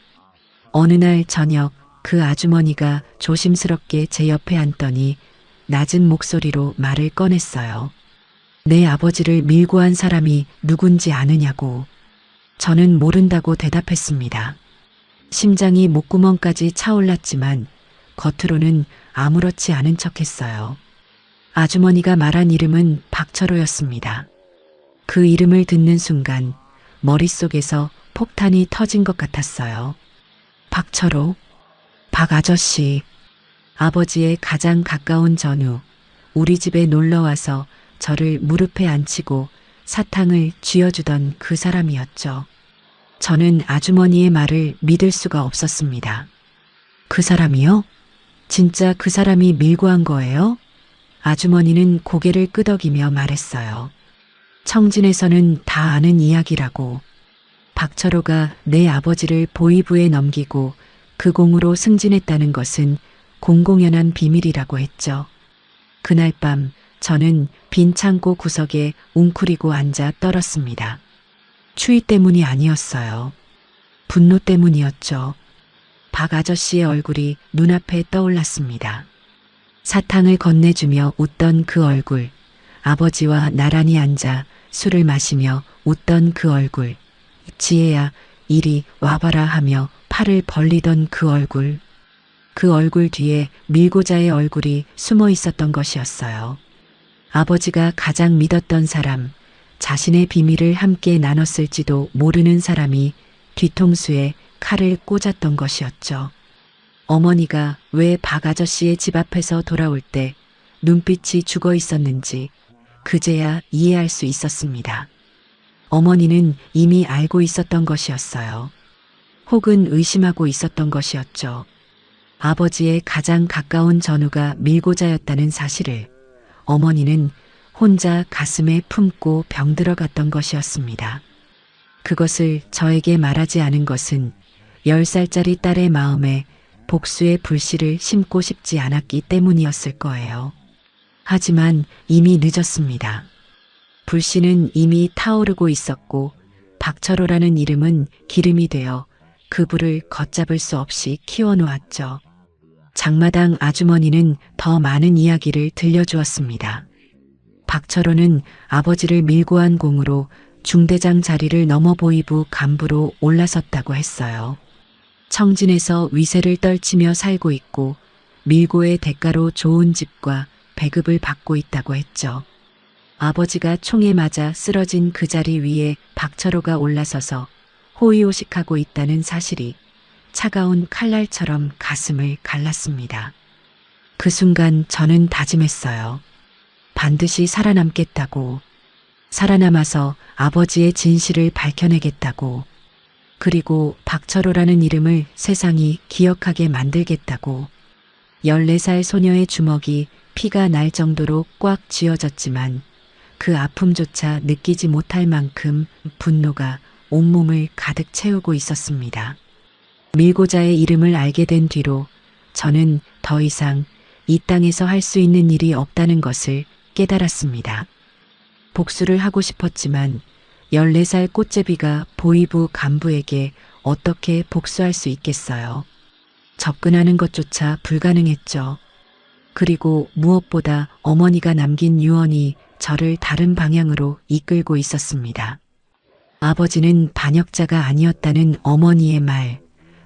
어느 날 저녁 그 아주머니가 조심스럽게 제 옆에 앉더니 낮은 목소리로 말을 꺼냈어요. 내 아버지를 밀고 한 사람이 누군지 아느냐고. 저는 모른다고 대답했습니다. 심장이 목구멍까지 차올랐지만 겉으로는 아무렇지 않은 척했어요. 아주머니가 말한 이름은 박철호였습니다. 그 이름을 듣는 순간 머릿속에서 폭탄이 터진 것 같았어요. 박철호, 박 아저씨, 아버지의 가장 가까운 전우, 우리 집에 놀러와서 저를 무릎에 앉히고 사탕을 쥐어주던 그 사람이었죠. 저는 아주머니의 말을 믿을 수가 없었습니다. 그 사람이요? 진짜 그 사람이 밀고 한 거예요? 아주머니는 고개를 끄덕이며 말했어요. 청진에서는 다 아는 이야기라고. 박철호가 내 아버지를 보위부에 넘기고 그 공으로 승진했다는 것은 공공연한 비밀이라고 했죠. 그날 밤 저는 빈 창고 구석에 웅크리고 앉아 떨었습니다. 추위 때문이 아니었어요. 분노 때문이었죠. 박 아저씨의 얼굴이 눈앞에 떠올랐습니다. 사탕을 건네주며 웃던 그 얼굴, 아버지와 나란히 앉아 술을 마시며 웃던 그 얼굴, 지혜야 이리 와봐라 하며 팔을 벌리던 그 얼굴, 그 얼굴 뒤에 밀고자의 얼굴이 숨어 있었던 것이었어요. 아버지가 가장 믿었던 사람, 자신의 비밀을 함께 나눴을지도 모르는 사람이 뒤통수에 칼을 꽂았던 것이었죠. 어머니가 왜 박 아저씨의 집 앞에서 돌아올 때 눈빛이 죽어 있었는지 그제야 이해할 수 있었습니다. 어머니는 이미 알고 있었던 것이었어요. 혹은 의심하고 있었던 것이었죠. 아버지의 가장 가까운 전우가 밀고자였다는 사실을 어머니는 혼자 가슴에 품고 병들어갔던 것이었습니다. 그것을 저에게 말하지 않은 것은 10살짜리 딸의 마음에 복수의 불씨를 심고 싶지 않았기 때문이었을 거예요. 하지만 이미 늦었습니다. 불씨는 이미 타오르고 있었고 박철호라는 이름은 기름이 되어 그 불을 걷잡을 수 없이 키워놓았죠. 장마당 아주머니는 더 많은 이야기를 들려주었습니다. 박철호는 아버지를 밀고 한 공으로 중대장 자리를 넘어 보위부 간부로 올라섰다고 했어요. 청진에서 위세를 떨치며 살고 있고 밀고의 대가로 좋은 집과 배급을 받고 있다고 했죠. 아버지가 총에 맞아 쓰러진 그 자리 위에 박철호가 올라서서 호의호식하고 있다는 사실이 차가운 칼날처럼 가슴을 갈랐습니다. 그 순간 저는 다짐했어요. 반드시 살아남겠다고. 살아남아서 아버지의 진실을 밝혀내겠다고. 그리고 박철호라는 이름을 세상이 기억하게 만들겠다고. 14살 소녀의 주먹이 피가 날 정도로 꽉 쥐어졌지만 그 아픔조차 느끼지 못할 만큼 분노가 온몸을 가득 채우고 있었습니다. 밀고자의 이름을 알게 된 뒤로 저는 더 이상 이 땅에서 할 수 있는 일이 없다는 것을 깨달았습니다. 복수를 하고 싶었지만 14살 꽃제비가 보위부 간부에게 어떻게 복수할 수 있겠어요. 접근하는 것조차 불가능했죠. 그리고 무엇보다 어머니가 남긴 유언이 저를 다른 방향으로 이끌고 있었습니다. 아버지는 반역자가 아니었다는 어머니의 말,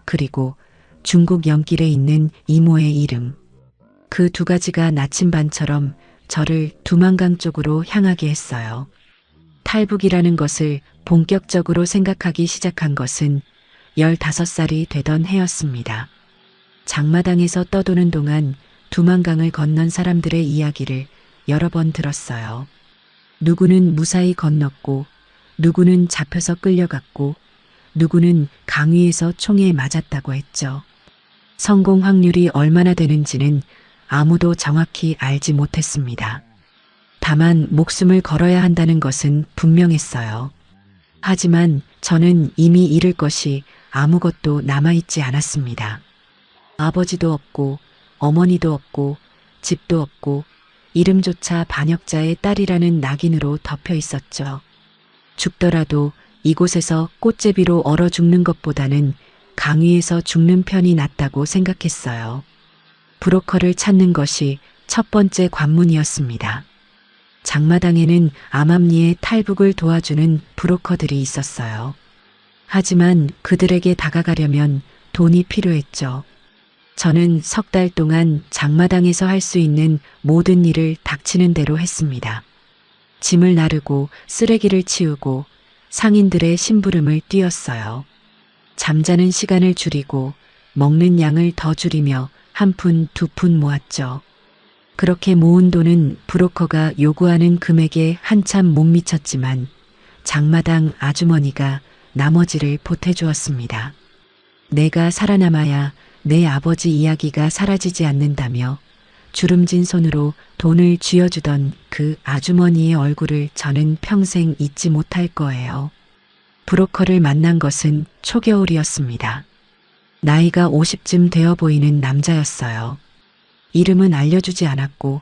그리고 중국 연길에 있는 이모의 이름. 그 두 가지가 나침반처럼 저를 두만강 쪽으로 향하게 했어요. 탈북이라는 것을 본격적으로 생각하기 시작한 것은 15살이 되던 해였습니다. 장마당에서 떠도는 동안 두만강을 건넌 사람들의 이야기를 여러 번 들었어요. 누구는 무사히 건넜고, 누구는 잡혀서 끌려갔고, 누구는 강 위에서 총에 맞았다고 했죠. 성공 확률이 얼마나 되는지는 아무도 정확히 알지 못했습니다. 다만 목숨을 걸어야 한다는 것은 분명했어요. 하지만 저는 이미 잃을 것이 아무것도 남아있지 않았습니다. 아버지도 없고 어머니도 없고 집도 없고 이름조차 반역자의 딸이라는 낙인으로 덮여 있었죠. 죽더라도 이곳에서 꽃제비로 얼어 죽는 것보다는 강 위에서 죽는 편이 낫다고 생각했어요. 브로커를 찾는 것이 첫 번째 관문이었습니다. 장마당에는 암암리의 탈북을 도와주는 브로커들이 있었어요. 하지만 그들에게 다가가려면 돈이 필요했죠. 저는 석 달 동안 장마당에서 할 수 있는 모든 일을 닥치는 대로 했습니다. 짐을 나르고 쓰레기를 치우고 상인들의 심부름을 뛰었어요. 잠자는 시간을 줄이고 먹는 양을 더 줄이며 한 푼, 두 푼 모았죠. 그렇게 모은 돈은 브로커가 요구하는 금액에 한참 못 미쳤지만 장마당 아주머니가 나머지를 보태주었습니다. 내가 살아남아야 내 아버지 이야기가 사라지지 않는다며 주름진 손으로 돈을 쥐어주던 그 아주머니의 얼굴을 저는 평생 잊지 못할 거예요. 브로커를 만난 것은 초겨울이었습니다. 나이가 50쯤 되어 보이는 남자였어요. 이름은 알려주지 않았고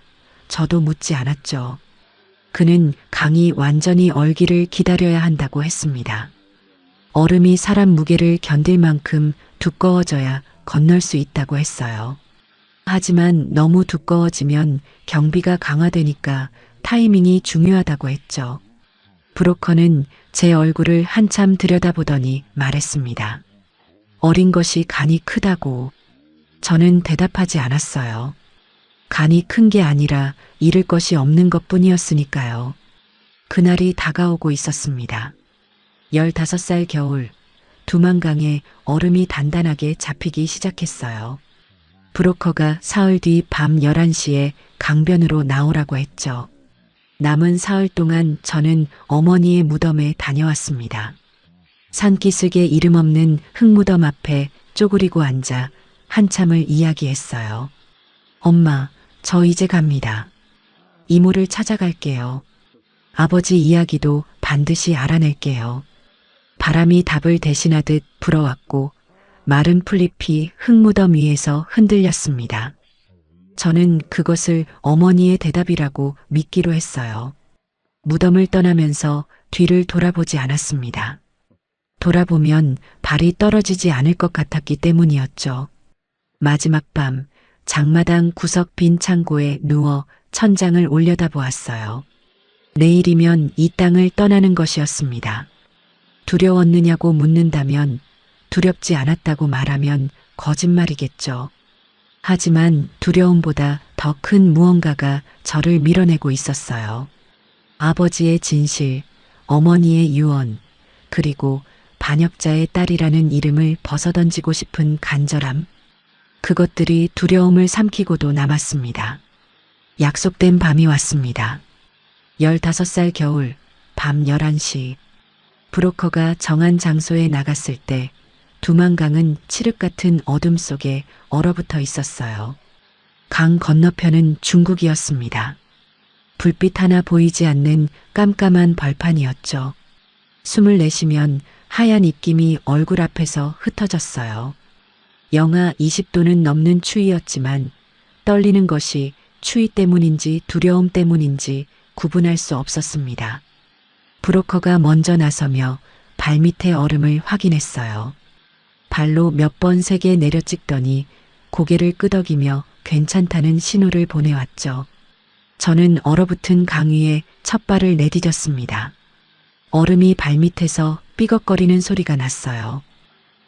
저도 묻지 않았죠. 그는 강이 완전히 얼기를 기다려야 한다고 했습니다. 얼음이 사람 무게를 견딜 만큼 두꺼워져야 건널 수 있다고 했어요. 하지만 너무 두꺼워지면 경비가 강화되니까 타이밍이 중요하다고 했죠. 브로커는 제 얼굴을 한참 들여다보더니 말했습니다. 어린 것이 간이 크다고. 저는 대답하지 않았어요. 간이 큰 게 아니라 잃을 것이 없는 것뿐이었으니까요. 그날이 다가오고 있었습니다. 15살 겨울, 두만강에 얼음이 단단하게 잡히기 시작했어요. 브로커가 사흘 뒤 밤 11시에 강변으로 나오라고 했죠. 남은 사흘 동안 저는 어머니의 무덤에 다녀왔습니다. 산기슭에 이름 없는 흙무덤 앞에 쪼그리고 앉아 한참을 이야기했어요. 엄마, 저 이제 갑니다. 이모를 찾아갈게요. 아버지 이야기도 반드시 알아낼게요. 바람이 답을 대신하듯 불어왔고 마른 풀잎이 흙무덤 위에서 흔들렸습니다. 저는 그것을 어머니의 대답이라고 믿기로 했어요. 무덤을 떠나면서 뒤를 돌아보지 않았습니다. 돌아보면 발이 떨어지지 않을 것 같았기 때문이었죠. 마지막 밤 장마당 구석 빈 창고에 누워 천장을 올려다보았어요. 내일이면 이 땅을 떠나는 것이었습니다. 두려웠느냐고 묻는다면 두렵지 않았다고 말하면 거짓말이겠죠. 하지만 두려움보다 더 큰 무언가가 저를 밀어내고 있었어요. 아버지의 진실, 어머니의 유언, 그리고 반역자의 딸이라는 이름을 벗어던지고 싶은 간절함. 그것들이 두려움을 삼키고도 남았습니다. 약속된 밤이 왔습니다. 15살 겨울, 밤 11시. 브로커가 정한 장소에 나갔을 때 두만강은 칠흑 같은 어둠 속에 얼어붙어 있었어요. 강 건너편은 중국이었습니다. 불빛 하나 보이지 않는 깜깜한 벌판이었죠. 숨을 내쉬면 하얀 입김이 얼굴 앞에서 흩어졌어요. 영하 20도는 넘는 추위였지만 떨리는 것이 추위 때문인지 두려움 때문인지 구분할 수 없었습니다. 브로커가 먼저 나서며 발밑의 얼음을 확인했어요. 발로 몇 번 세게 내려찍더니 고개를 끄덕이며 괜찮다는 신호를 보내왔죠. 저는 얼어붙은 강 위에 첫 발을 내디뎠습니다. 얼음이 발밑에서 삐걱거리는 소리가 났어요.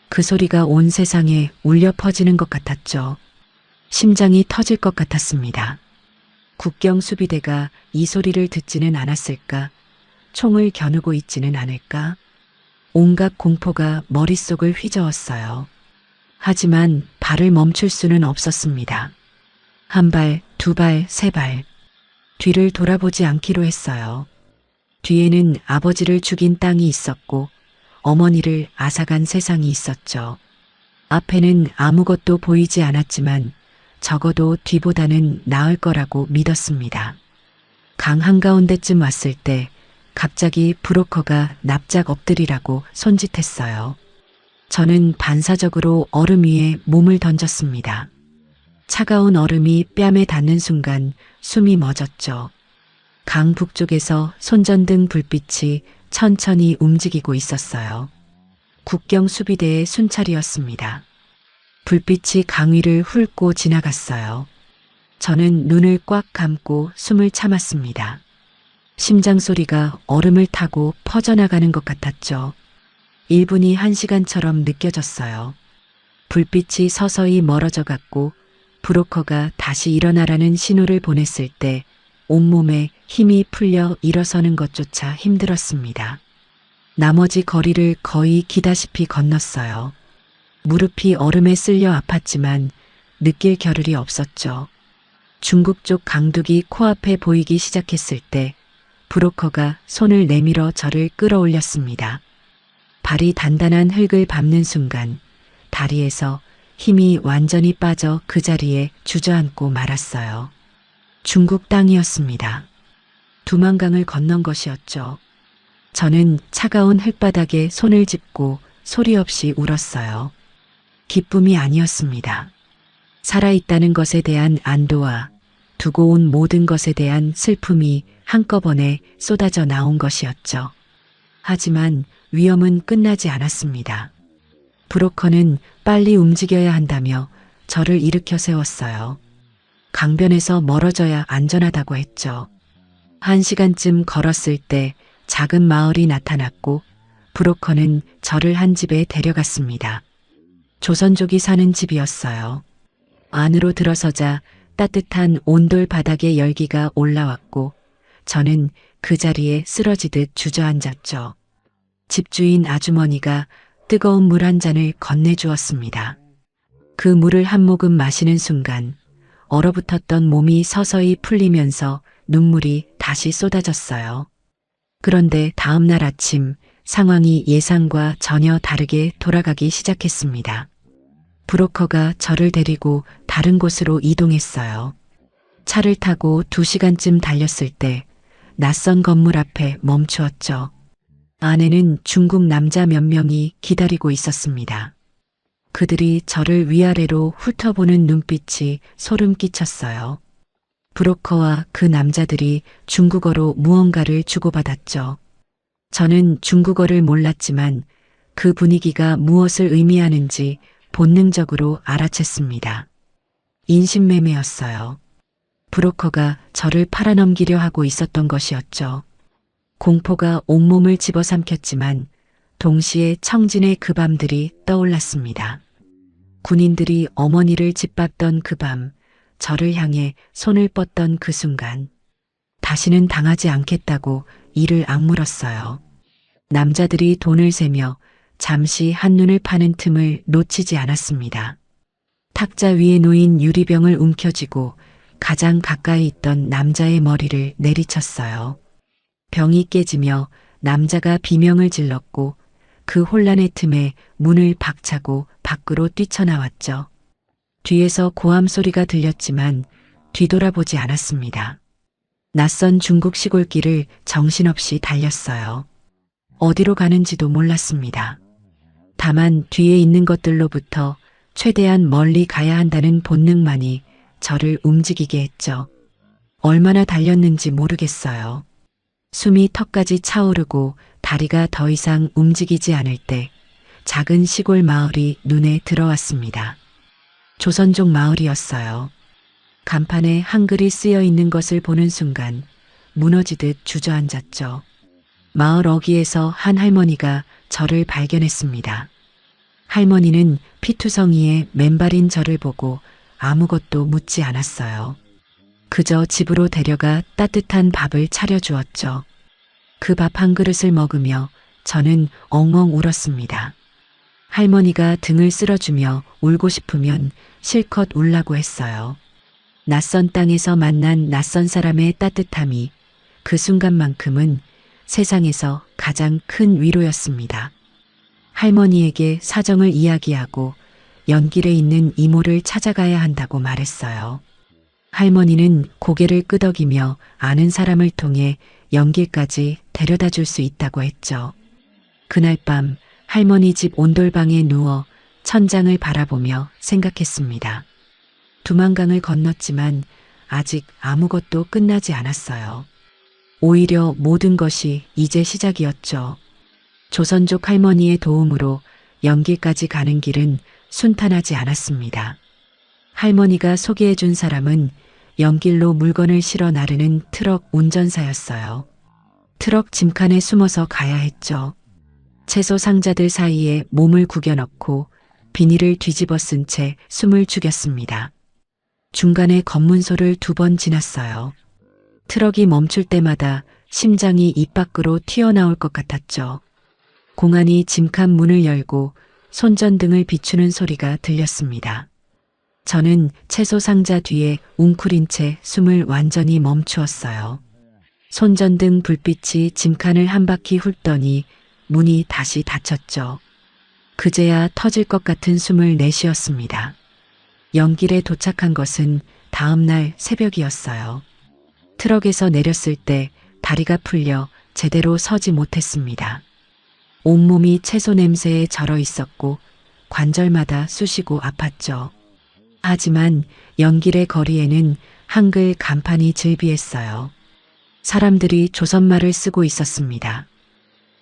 그 소리가 온 세상에 울려 퍼지는 것 같았죠. 심장이 터질 것 같았습니다. 국경 수비대가 이 소리를 듣지는 않았을까? 총을 겨누고 있지는 않을까? 온갖 공포가 머릿속을 휘저었어요. 하지만 발을 멈출 수는 없었습니다. 한 발, 두 발, 세 발. 뒤를 돌아보지 않기로 했어요. 뒤에는 아버지를 죽인 땅이 있었고 어머니를 앗아간 세상이 있었죠. 앞에는 아무것도 보이지 않았지만 적어도 뒤보다는 나을 거라고 믿었습니다. 강 한가운데쯤 왔을 때 갑자기 브로커가 납작 엎드리라고 손짓했어요. 저는 반사적으로 얼음 위에 몸을 던졌습니다. 차가운 얼음이 뺨에 닿는 순간 숨이 멎었죠. 강 북쪽에서 손전등 불빛이 천천히 움직이고 있었어요. 국경 수비대의 순찰이었습니다. 불빛이 강 위를 훑고 지나갔어요. 저는 눈을 꽉 감고 숨을 참았습니다. 심장 소리가 얼음을 타고 퍼져나가는 것 같았죠. 1분이 1시간처럼 느껴졌어요. 불빛이 서서히 멀어져 갔고 브로커가 다시 일어나라는 신호를 보냈을 때 온몸에 힘이 풀려 일어서는 것조차 힘들었습니다. 나머지 거리를 거의 기다시피 건넜어요. 무릎이 얼음에 쓸려 아팠지만 느낄 겨를이 없었죠. 중국 쪽 강둑이 코앞에 보이기 시작했을 때 브로커가 손을 내밀어 저를 끌어올렸습니다. 발이 단단한 흙을 밟는 순간 다리에서 힘이 완전히 빠져 그 자리에 주저앉고 말았어요. 중국 땅이었습니다. 두만강을 건넌 것이었죠. 저는 차가운 흙바닥에 손을 짚고 소리 없이 울었어요. 기쁨이 아니었습니다. 살아있다는 것에 대한 안도와 두고 온 모든 것에 대한 슬픔이 한꺼번에 쏟아져 나온 것이었죠. 하지만 위험은 끝나지 않았습니다. 브로커는 빨리 움직여야 한다며 저를 일으켜 세웠어요. 강변에서 멀어져야 안전하다고 했죠. 1시간쯤 걸었을 때 작은 마을이 나타났고 브로커는 저를 한 집에 데려갔습니다. 조선족이 사는 집이었어요. 안으로 들어서자 따뜻한 온돌 바닥에 열기가 올라왔고 저는 그 자리에 쓰러지듯 주저앉았죠. 집주인 아주머니가 뜨거운 물 한 잔을 건네주었습니다. 그 물을 한 모금 마시는 순간 얼어붙었던 몸이 서서히 풀리면서 눈물이 다시 쏟아졌어요. 그런데 다음 날 아침 상황이 예상과 전혀 다르게 돌아가기 시작했습니다. 브로커가 저를 데리고 다른 곳으로 이동했어요. 차를 타고 2시간쯤 달렸을 때 낯선 건물 앞에 멈추었죠. 안에는 중국 남자 몇 명이 기다리고 있었습니다. 그들이 저를 위아래로 훑어보는 눈빛이 소름 끼쳤어요. 브로커와 그 남자들이 중국어로 무언가를 주고받았죠. 저는 중국어를 몰랐지만 그 분위기가 무엇을 의미하는지 본능적으로 알아챘습니다. 인신매매였어요. 브로커가 저를 팔아넘기려 하고 있었던 것이었죠. 공포가 온몸을 집어삼켰지만 동시에 청진의 그 밤들이 떠올랐습니다. 군인들이 어머니를 짓밟던 그 밤, 저를 향해 손을 뻗던 그 순간, 다시는 당하지 않겠다고 이를 악물었어요. 남자들이 돈을 세며 잠시 한눈을 파는 틈을 놓치지 않았습니다. 탁자 위에 놓인 유리병을 움켜쥐고 가장 가까이 있던 남자의 머리를 내리쳤어요. 병이 깨지며 남자가 비명을 질렀고 그 혼란의 틈에 문을 박차고 밖으로 뛰쳐나왔죠. 뒤에서 고함 소리가 들렸지만 뒤돌아보지 않았습니다. 낯선 중국 시골길을 정신없이 달렸어요. 어디로 가는지도 몰랐습니다. 다만 뒤에 있는 것들로부터 최대한 멀리 가야 한다는 본능만이 저를 움직이게 했죠. 얼마나 달렸는지 모르겠어요. 숨이 턱까지 차오르고 다리가 더 이상 움직이지 않을 때 작은 시골 마을이 눈에 들어왔습니다. 조선족 마을이었어요. 간판에 한글이 쓰여 있는 것을 보는 순간 무너지듯 주저앉았죠. 마을 어귀에서 한 할머니가 저를 발견했습니다. 할머니는 피투성이의 맨발인 저를 보고 아무것도 묻지 않았어요. 그저 집으로 데려가 따뜻한 밥을 차려주었죠. 그 밥 한 그릇을 먹으며 저는 엉엉 울었습니다. 할머니가 등을 쓸어주며 울고 싶으면 실컷 울라고 했어요. 낯선 땅에서 만난 낯선 사람의 따뜻함이 그 순간만큼은 세상에서 가장 큰 위로였습니다. 할머니에게 사정을 이야기하고 연길에 있는 이모를 찾아가야 한다고 말했어요. 할머니는 고개를 끄덕이며 아는 사람을 통해 연길까지 데려다 줄 수 있다고 했죠. 그날 밤 할머니 집 온돌방에 누워 천장을 바라보며 생각했습니다. 두만강을 건넜지만 아직 아무것도 끝나지 않았어요. 오히려 모든 것이 이제 시작이었죠. 조선족 할머니의 도움으로 연길까지 가는 길은 순탄하지 않았습니다. 할머니가 소개해준 사람은 연길로 물건을 실어 나르는 트럭 운전사였어요. 트럭 짐칸에 숨어서 가야 했죠. 채소 상자들 사이에 몸을 구겨넣고 비닐을 뒤집어 쓴 채 숨을 죽였습니다. 중간에 검문소를 2번 지났어요. 트럭이 멈출 때마다 심장이 입 밖으로 튀어나올 것 같았죠. 공안이 짐칸 문을 열고 손전등을 비추는 소리가 들렸습니다. 저는 채소 상자 뒤에 웅크린 채 숨을 완전히 멈추었어요. 손전등 불빛이 짐칸을 한 바퀴 훑더니 문이 다시 닫혔죠. 그제야 터질 것 같은 숨을 내쉬었습니다. 연길에 도착한 것은 다음 날 새벽이었어요. 트럭에서 내렸을 때 다리가 풀려 제대로 서지 못했습니다. 온몸이 채소 냄새에 절어 있었고 관절마다 쑤시고 아팠죠. 하지만 연길의 거리에는 한글 간판이 즐비했어요. 사람들이 조선말을 쓰고 있었습니다.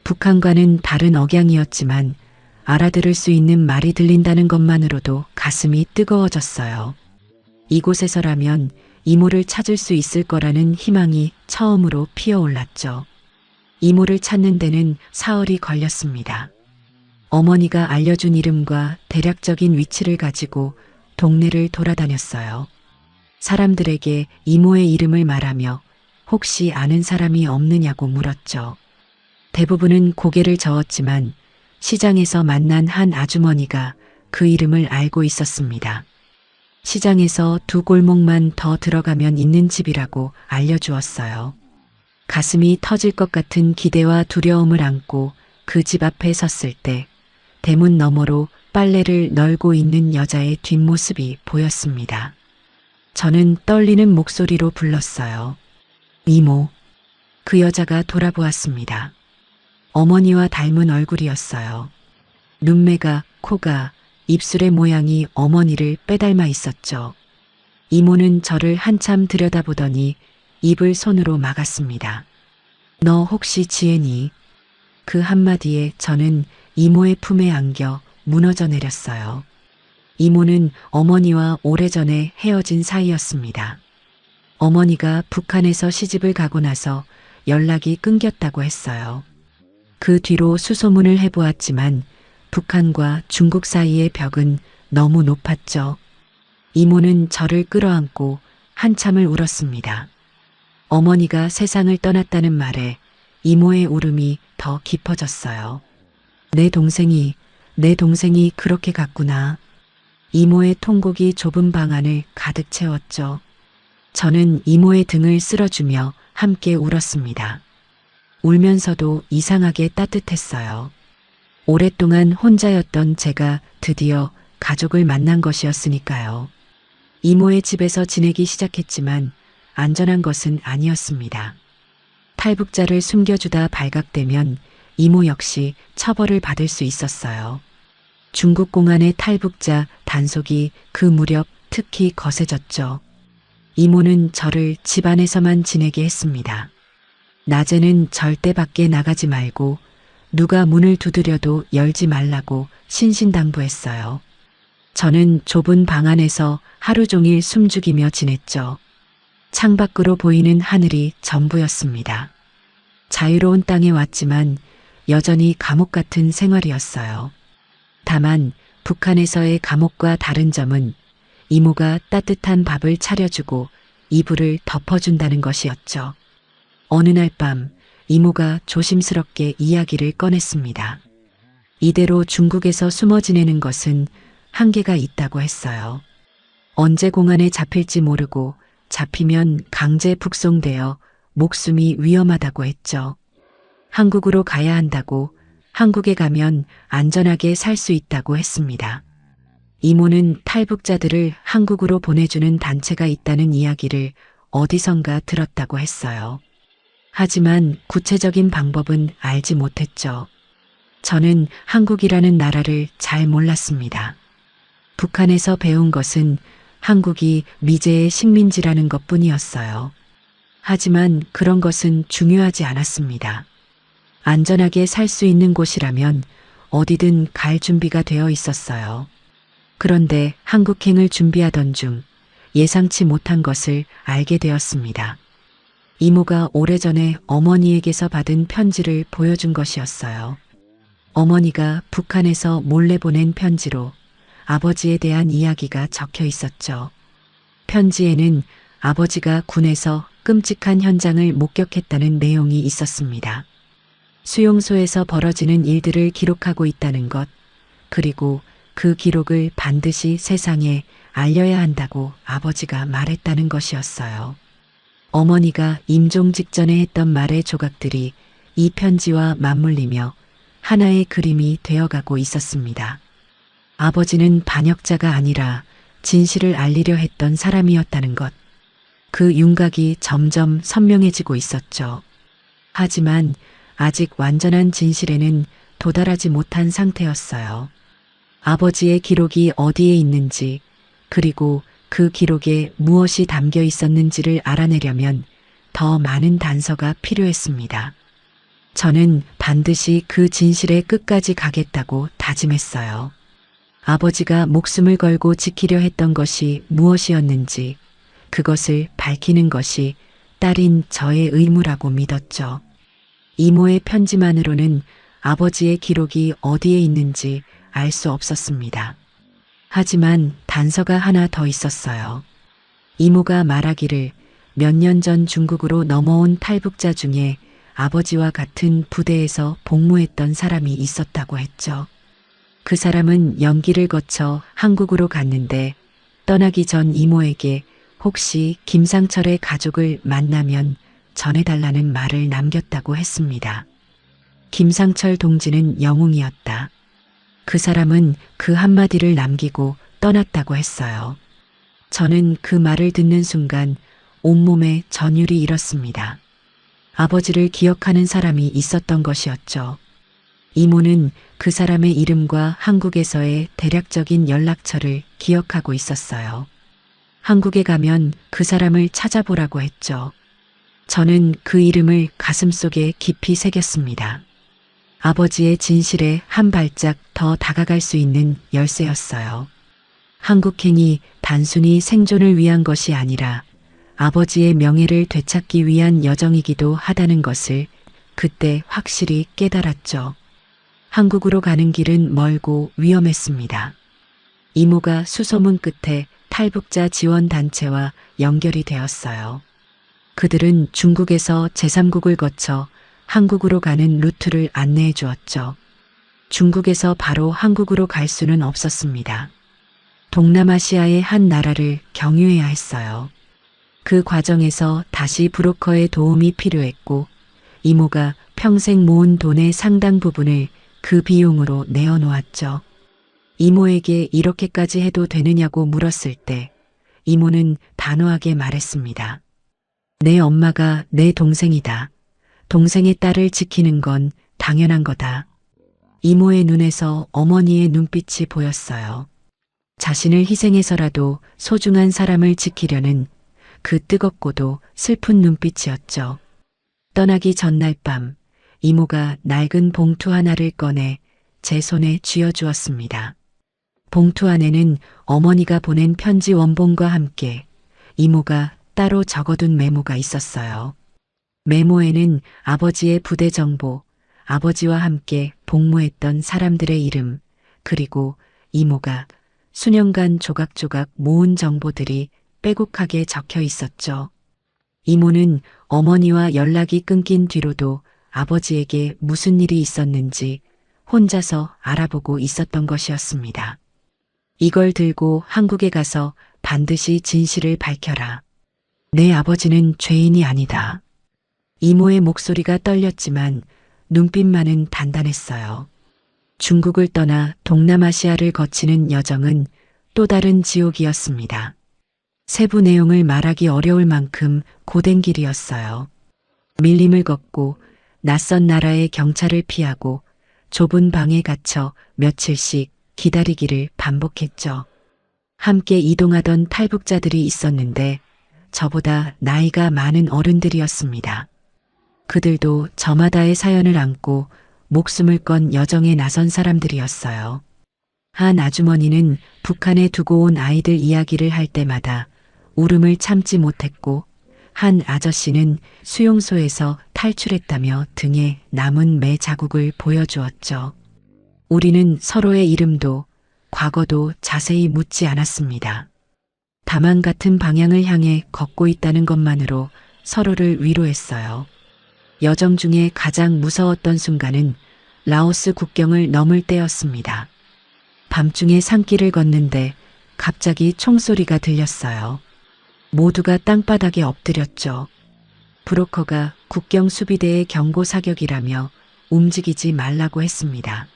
북한과는 다른 억양이었지만 알아들을 수 있는 말이 들린다는 것만으로도 가슴이 뜨거워졌어요. 이곳에서라면 이모를 찾을 수 있을 거라는 희망이 처음으로 피어올랐죠. 이모를 찾는 데는 사흘이 걸렸습니다. 어머니가 알려준 이름과 대략적인 위치를 가지고 동네를 돌아다녔어요. 사람들에게 이모의 이름을 말하며 혹시 아는 사람이 없느냐고 물었죠. 대부분은 고개를 저었지만 시장에서 만난 한 아주머니가 그 이름을 알고 있었습니다. 시장에서 2골목만 더 들어가면 있는 집이라고 알려주었어요. 가슴이 터질 것 같은 기대와 두려움을 안고 그 집 앞에 섰을 때 대문 너머로 빨래를 널고 있는 여자의 뒷모습이 보였습니다. 저는 떨리는 목소리로 불렀어요. 이모. 그 여자가 돌아보았습니다. 어머니와 닮은 얼굴이었어요. 눈매가, 코가, 입술의 모양이 어머니를 빼닮아 있었죠. 이모는 저를 한참 들여다보더니 입을 손으로 막았습니다. 너 혹시 지혜니? 그 한마디에 저는 이모의 품에 안겨 무너져 내렸어요. 이모는 어머니와 오래전에 헤어진 사이였습니다. 어머니가 북한에서 시집을 가고 나서 연락이 끊겼다고 했어요. 그 뒤로 수소문을 해보았지만 북한과 중국 사이의 벽은 너무 높았죠. 이모는 저를 끌어안고 한참을 울었습니다. 어머니가 세상을 떠났다는 말에 이모의 울음이 더 깊어졌어요. 내 동생이 그렇게 갔구나. 이모의 통곡이 좁은 방 안을 가득 채웠죠. 저는 이모의 등을 쓸어주며 함께 울었습니다. 울면서도 이상하게 따뜻했어요. 오랫동안 혼자였던 제가 드디어 가족을 만난 것이었으니까요. 이모의 집에서 지내기 시작했지만 안전한 것은 아니었습니다. 탈북자를 숨겨주다 발각되면 이모 역시 처벌을 받을 수 있었어요. 중국 공안의 탈북자 단속이 그 무렵 특히 거세졌죠. 이모는 저를 집안에서만 지내게 했습니다. 낮에는 절대 밖에 나가지 말고 누가 문을 두드려도 열지 말라고 신신당부했어요. 저는 좁은 방 안에서 하루 종일 숨죽이며 지냈죠. 창밖으로 보이는 하늘이 전부였습니다. 자유로운 땅에 왔지만 여전히 감옥 같은 생활이었어요. 다만 북한에서의 감옥과 다른 점은 이모가 따뜻한 밥을 차려주고 이불을 덮어준다는 것이었죠. 어느 날 밤 이모가 조심스럽게 이야기를 꺼냈습니다. 이대로 중국에서 숨어 지내는 것은 한계가 있다고 했어요. 언제 공안에 잡힐지 모르고 잡히면 강제 북송되어 목숨이 위험하다고 했죠. 한국으로 가야 한다고, 한국에 가면 안전하게 살 수 있다고 했습니다. 이모는 탈북자들을 한국으로 보내주는 단체가 있다는 이야기를 어디선가 들었다고 했어요. 하지만 구체적인 방법은 알지 못했죠. 저는 한국이라는 나라를 잘 몰랐습니다. 북한에서 배운 것은 한국이 미제의 식민지라는 것뿐이었어요. 하지만 그런 것은 중요하지 않았습니다. 안전하게 살 수 있는 곳이라면 어디든 갈 준비가 되어 있었어요. 그런데 한국행을 준비하던 중 예상치 못한 것을 알게 되었습니다. 이모가 오래전에 어머니에게서 받은 편지를 보여준 것이었어요. 어머니가 북한에서 몰래 보낸 편지로 아버지에 대한 이야기가 적혀 있었죠. 편지에는 아버지가 군에서 끔찍한 현장을 목격했다는 내용이 있었습니다. 수용소에서 벌어지는 일들을 기록하고 있다는 것, 그리고 그 기록을 반드시 세상에 알려야 한다고 아버지가 말했다는 것이었어요. 어머니가 임종 직전에 했던 말의 조각들이 이 편지와 맞물리며 하나의 그림이 되어가고 있었습니다. 아버지는 반역자가 아니라 진실을 알리려 했던 사람이었다는 것. 그 윤곽이 점점 선명해지고 있었죠. 하지만 아직 완전한 진실에는 도달하지 못한 상태였어요. 아버지의 기록이 어디에 있는지, 그리고 그 기록에 무엇이 담겨 있었는지를 알아내려면 더 많은 단서가 필요했습니다. 저는 반드시 그 진실의 끝까지 가겠다고 다짐했어요. 아버지가 목숨을 걸고 지키려 했던 것이 무엇이었는지, 그것을 밝히는 것이 딸인 저의 의무라고 믿었죠. 이모의 편지만으로는 아버지의 기록이 어디에 있는지 알 수 없었습니다. 하지만 단서가 하나 더 있었어요. 이모가 말하기를 몇 년 전 중국으로 넘어온 탈북자 중에 아버지와 같은 부대에서 복무했던 사람이 있었다고 했죠. 그 사람은 연기를 거쳐 한국으로 갔는데 떠나기 전 이모에게 혹시 김상철의 가족을 만나면 전해달라는 말을 남겼다고 했습니다. 김상철 동지는 영웅이었다. 그 사람은 그 한마디를 남기고 떠났다고 했어요. 저는 그 말을 듣는 순간 온몸에 전율이 일었습니다. 아버지를 기억하는 사람이 있었던 것이었죠. 이모는 그 사람의 이름과 한국에서의 대략적인 연락처를 기억하고 있었어요. 한국에 가면 그 사람을 찾아보라고 했죠. 저는 그 이름을 가슴속에 깊이 새겼습니다. 아버지의 진실에 한 발짝 더 다가갈 수 있는 열쇠였어요. 한국행이 단순히 생존을 위한 것이 아니라 아버지의 명예를 되찾기 위한 여정이기도 하다는 것을 그때 확실히 깨달았죠. 한국으로 가는 길은 멀고 위험했습니다. 이모가 수소문 끝에 탈북자 지원단체와 연결이 되었어요. 그들은 중국에서 제3국을 거쳐 한국으로 가는 루트를 안내해 주었죠. 중국에서 바로 한국으로 갈 수는 없었습니다. 동남아시아의 한 나라를 경유해야 했어요. 그 과정에서 다시 브로커의 도움이 필요했고 이모가 평생 모은 돈의 상당 부분을 그 비용으로 내어놓았죠. 이모에게 이렇게까지 해도 되느냐고 물었을 때 이모는 단호하게 말했습니다. 내 엄마가 내 동생이다. 동생의 딸을 지키는 건 당연한 거다. 이모의 눈에서 어머니의 눈빛이 보였어요. 자신을 희생해서라도 소중한 사람을 지키려는 그 뜨겁고도 슬픈 눈빛이었죠. 떠나기 전날 밤 이모가 낡은 봉투 하나를 꺼내 제 손에 쥐어주었습니다. 봉투 안에는 어머니가 보낸 편지 원본과 함께 이모가 따로 적어둔 메모가 있었어요. 메모에는 아버지의 부대 정보, 아버지와 함께 복무했던 사람들의 이름, 그리고 이모가 수년간 조각조각 모은 정보들이 빼곡하게 적혀 있었죠. 이모는 어머니와 연락이 끊긴 뒤로도 아버지에게 무슨 일이 있었는지 혼자서 알아보고 있었던 것이었습니다. 이걸 들고 한국에 가서 반드시 진실을 밝혀라. 내 아버지는 죄인이 아니다. 이모의 목소리가 떨렸지만 눈빛만은 단단했어요. 중국을 떠나 동남아시아를 거치는 여정은 또 다른 지옥이었습니다. 세부 내용을 말하기 어려울 만큼 고된 길이었어요. 밀림을 걷고 낯선 나라의 경찰을 피하고 좁은 방에 갇혀 며칠씩 기다리기를 반복했죠. 함께 이동하던 탈북자들이 있었는데 저보다 나이가 많은 어른들이었습니다. 그들도 저마다의 사연을 안고 목숨을 건 여정에 나선 사람들이었어요. 한 아주머니는 북한에 두고 온 아이들 이야기를 할 때마다 울음을 참지 못했고, 한 아저씨는 수용소에서 탈출했다며 등에 남은 매 자국을 보여주었죠. 우리는 서로의 이름도 과거도 자세히 묻지 않았습니다. 다만 같은 방향을 향해 걷고 있다는 것만으로 서로를 위로했어요. 여정 중에 가장 무서웠던 순간은 라오스 국경을 넘을 때였습니다. 밤중에 산길을 걷는데 갑자기 총소리가 들렸어요. 모두가 땅바닥에 엎드렸죠. 브로커가 국경 수비대의 경고 사격이라며 움직이지 말라고 했습니다.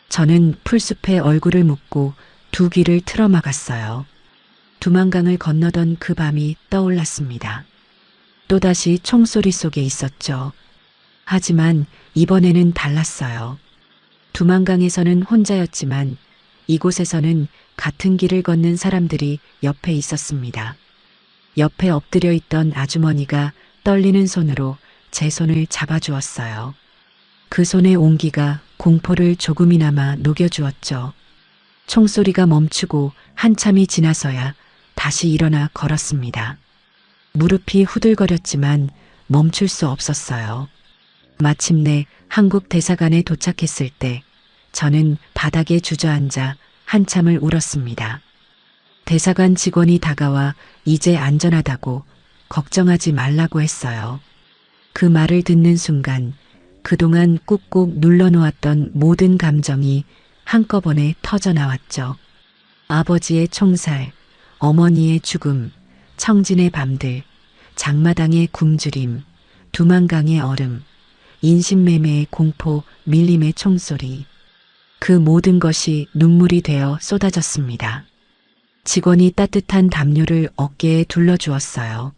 저는 풀숲에 얼굴을 묻고 두 귀를 틀어막았어요. 두만강을 건너던 그 밤이 떠올랐습니다. 또다시 총소리 속에 있었죠. 하지만 이번에는 달랐어요. 두만강에서는 혼자였지만 이곳에서는 같은 길을 걷는 사람들이 옆에 있었습니다. 옆에 엎드려 있던 아주머니가 떨리는 손으로 제 손을 잡아주었어요. 그 손의 온기가 공포를 조금이나마 녹여주었죠. 총소리가 멈추고 한참이 지나서야 다시 일어나 걸었습니다. 무릎이 후들거렸지만 멈출 수 없었어요. 마침내 한국 대사관에 도착했을 때 저는 바닥에 주저앉아 한참을 울었습니다. 대사관 직원이 다가와 이제 안전하다고 걱정하지 말라고 했어요. 그 말을 듣는 순간 그동안 꾹꾹 눌러놓았던 모든 감정이 한꺼번에 터져나왔죠. 아버지의 총살, 어머니의 죽음, 청진의 밤들, 장마당의 굶주림, 두만강의 얼음, 인신매매의 공포, 밀림의 총소리. 그 모든 것이 눈물이 되어 쏟아졌습니다. 직원이 따뜻한 담요를 어깨에 둘러주었어요.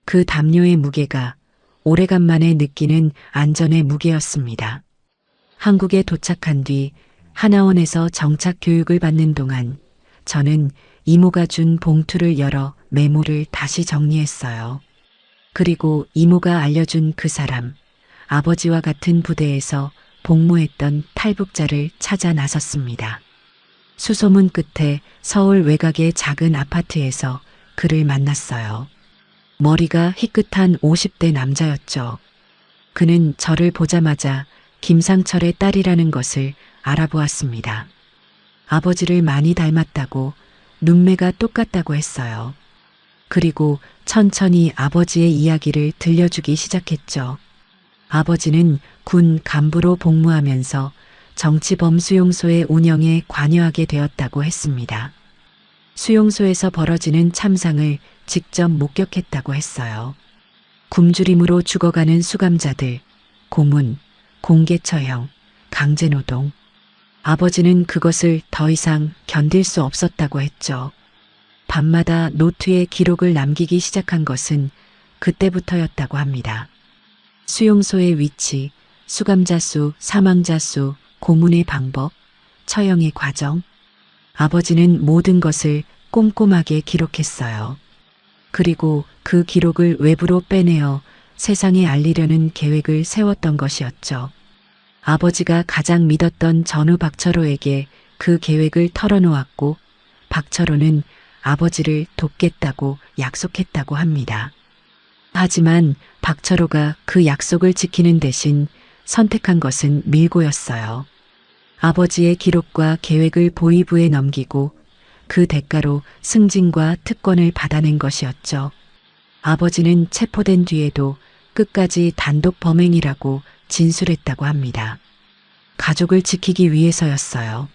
그 담요의 무게가 오래간만에 느끼는 안전의 무게였습니다. 한국에 도착한 뒤 하나원에서 정착 교육을 받는 동안 저는 이모가 준 봉투를 열어 메모를 다시 정리했어요. 그리고 이모가 알려준 그 사람, 아버지와 같은 부대에서 복무했던 탈북자를 찾아 나섰습니다. 수소문 끝에 서울 외곽의 작은 아파트에서 그를 만났어요. 머리가 희끗한 50대 남자였죠. 그는 저를 보자마자 김상철의 딸이라는 것을 알아보았습니다. 아버지를 많이 닮았다고, 눈매가 똑같다고 했어요. 그리고 천천히 아버지의 이야기를 들려주기 시작했죠. 아버지는 군 간부로 복무하면서 정치범 수용소의 운영에 관여하게 되었다고 했습니다. 수용소에서 벌어지는 참상을 직접 목격했다고 했어요. 굶주림으로 죽어가는 수감자들, 고문, 공개 처형, 강제노동. 아버지는 그것을 더 이상 견딜 수 없었다고 했죠. 밤마다 노트에 기록을 남기기 시작한 것은 그때부터였다고 합니다. 수용소의 위치, 수감자 수, 사망자 수, 고문의 방법, 처형의 과정. 아버지는 모든 것을 꼼꼼하게 기록했어요. 그리고 그 기록을 외부로 빼내어 세상에 알리려는 계획을 세웠던 것이었죠. 아버지가 가장 믿었던 전우 박철호에게 그 계획을 털어놓았고 박철호는 아버지를 돕겠다고 약속했다고 합니다. 하지만 박철호가 그 약속을 지키는 대신 선택한 것은 밀고였어요. 아버지의 기록과 계획을 보위부에 넘기고 그 대가로 승진과 특권을 받아낸 것이었죠. 아버지는 체포된 뒤에도 끝까지 단독 범행이라고 진술했다고 합니다. 가족을 지키기 위해서였어요.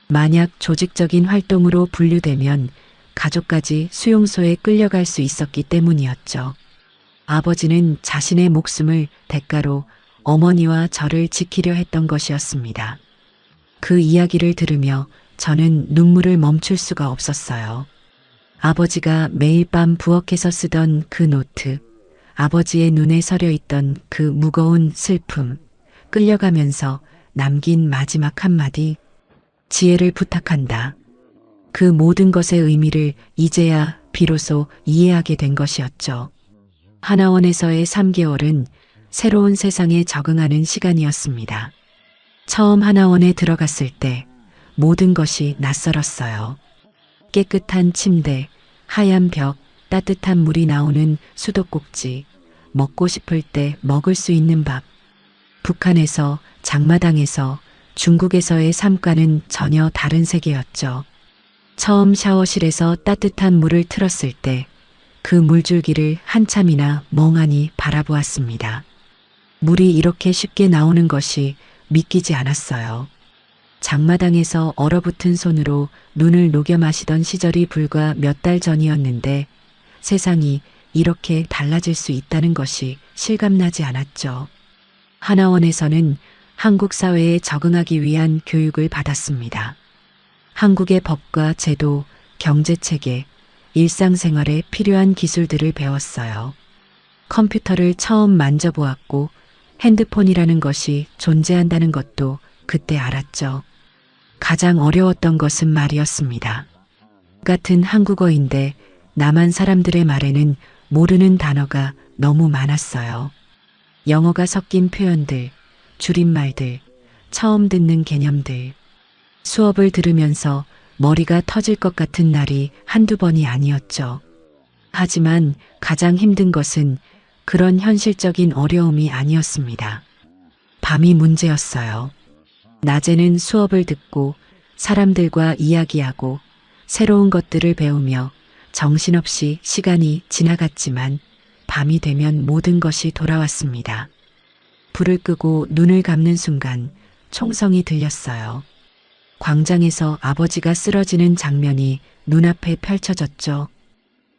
만약 조직적인 활동으로 분류되면 가족까지 수용소에 끌려갈 수 있었기 때문이었죠. 아버지는 자신의 목숨을 대가로 어머니와 저를 지키려 했던 것이었습니다. 그 이야기를 들으며 저는 눈물을 멈출 수가 없었어요. 아버지가 매일 밤 부엌에서 쓰던 그 노트, 아버지의 눈에 서려 있던 그 무거운 슬픔, 끌려가면서 남긴 마지막 한마디, 지혜를 부탁한다. 그 모든 것의 의미를 이제야 비로소 이해하게 된 것이었죠. 하나원에서의 3개월은 새로운 세상에 적응하는 시간이었습니다. 처음 하나원에 들어갔을 때 모든 것이 낯설었어요. 깨끗한 침대, 하얀 벽, 따뜻한 물이 나오는 수도꼭지, 먹고 싶을 때 먹을 수 있는 밥. 북한에서, 장마당에서, 중국에서의 삶과는 전혀 다른 세계였죠. 처음 샤워실에서 따뜻한 물을 틀었을 때 그 물줄기를 한참이나 멍하니 바라보았습니다. 물이 이렇게 쉽게 나오는 것이 믿기지 않았어요. 장마당에서 얼어붙은 손으로 눈을 녹여 마시던 시절이 불과 몇 달 전이었는데 세상이 이렇게 달라질 수 있다는 것이 실감나지 않았죠. 하나원에서는 한국 사회에 적응하기 위한 교육을 받았습니다. 한국의 법과 제도, 경제체계, 일상생활에 필요한 기술들을 배웠어요. 컴퓨터를 처음 만져보았고 핸드폰이라는 것이 존재한다는 것도 그때 알았죠. 가장 어려웠던 것은 말이었습니다. 같은 한국어인데 남한 사람들의 말에는 모르는 단어가 너무 많았어요. 영어가 섞인 표현들, 줄임말들, 처음 듣는 개념들. 수업을 들으면서 머리가 터질 것 같은 날이 한두 번이 아니었죠. 하지만 가장 힘든 것은 그런 현실적인 어려움이 아니었습니다. 밤이 문제였어요. 낮에는 수업을 듣고 사람들과 이야기하고 새로운 것들을 배우며 정신없이 시간이 지나갔지만 밤이 되면 모든 것이 돌아왔습니다. 불을 끄고 눈을 감는 순간 총성이 들렸어요. 광장에서 아버지가 쓰러지는 장면이 눈앞에 펼쳐졌죠.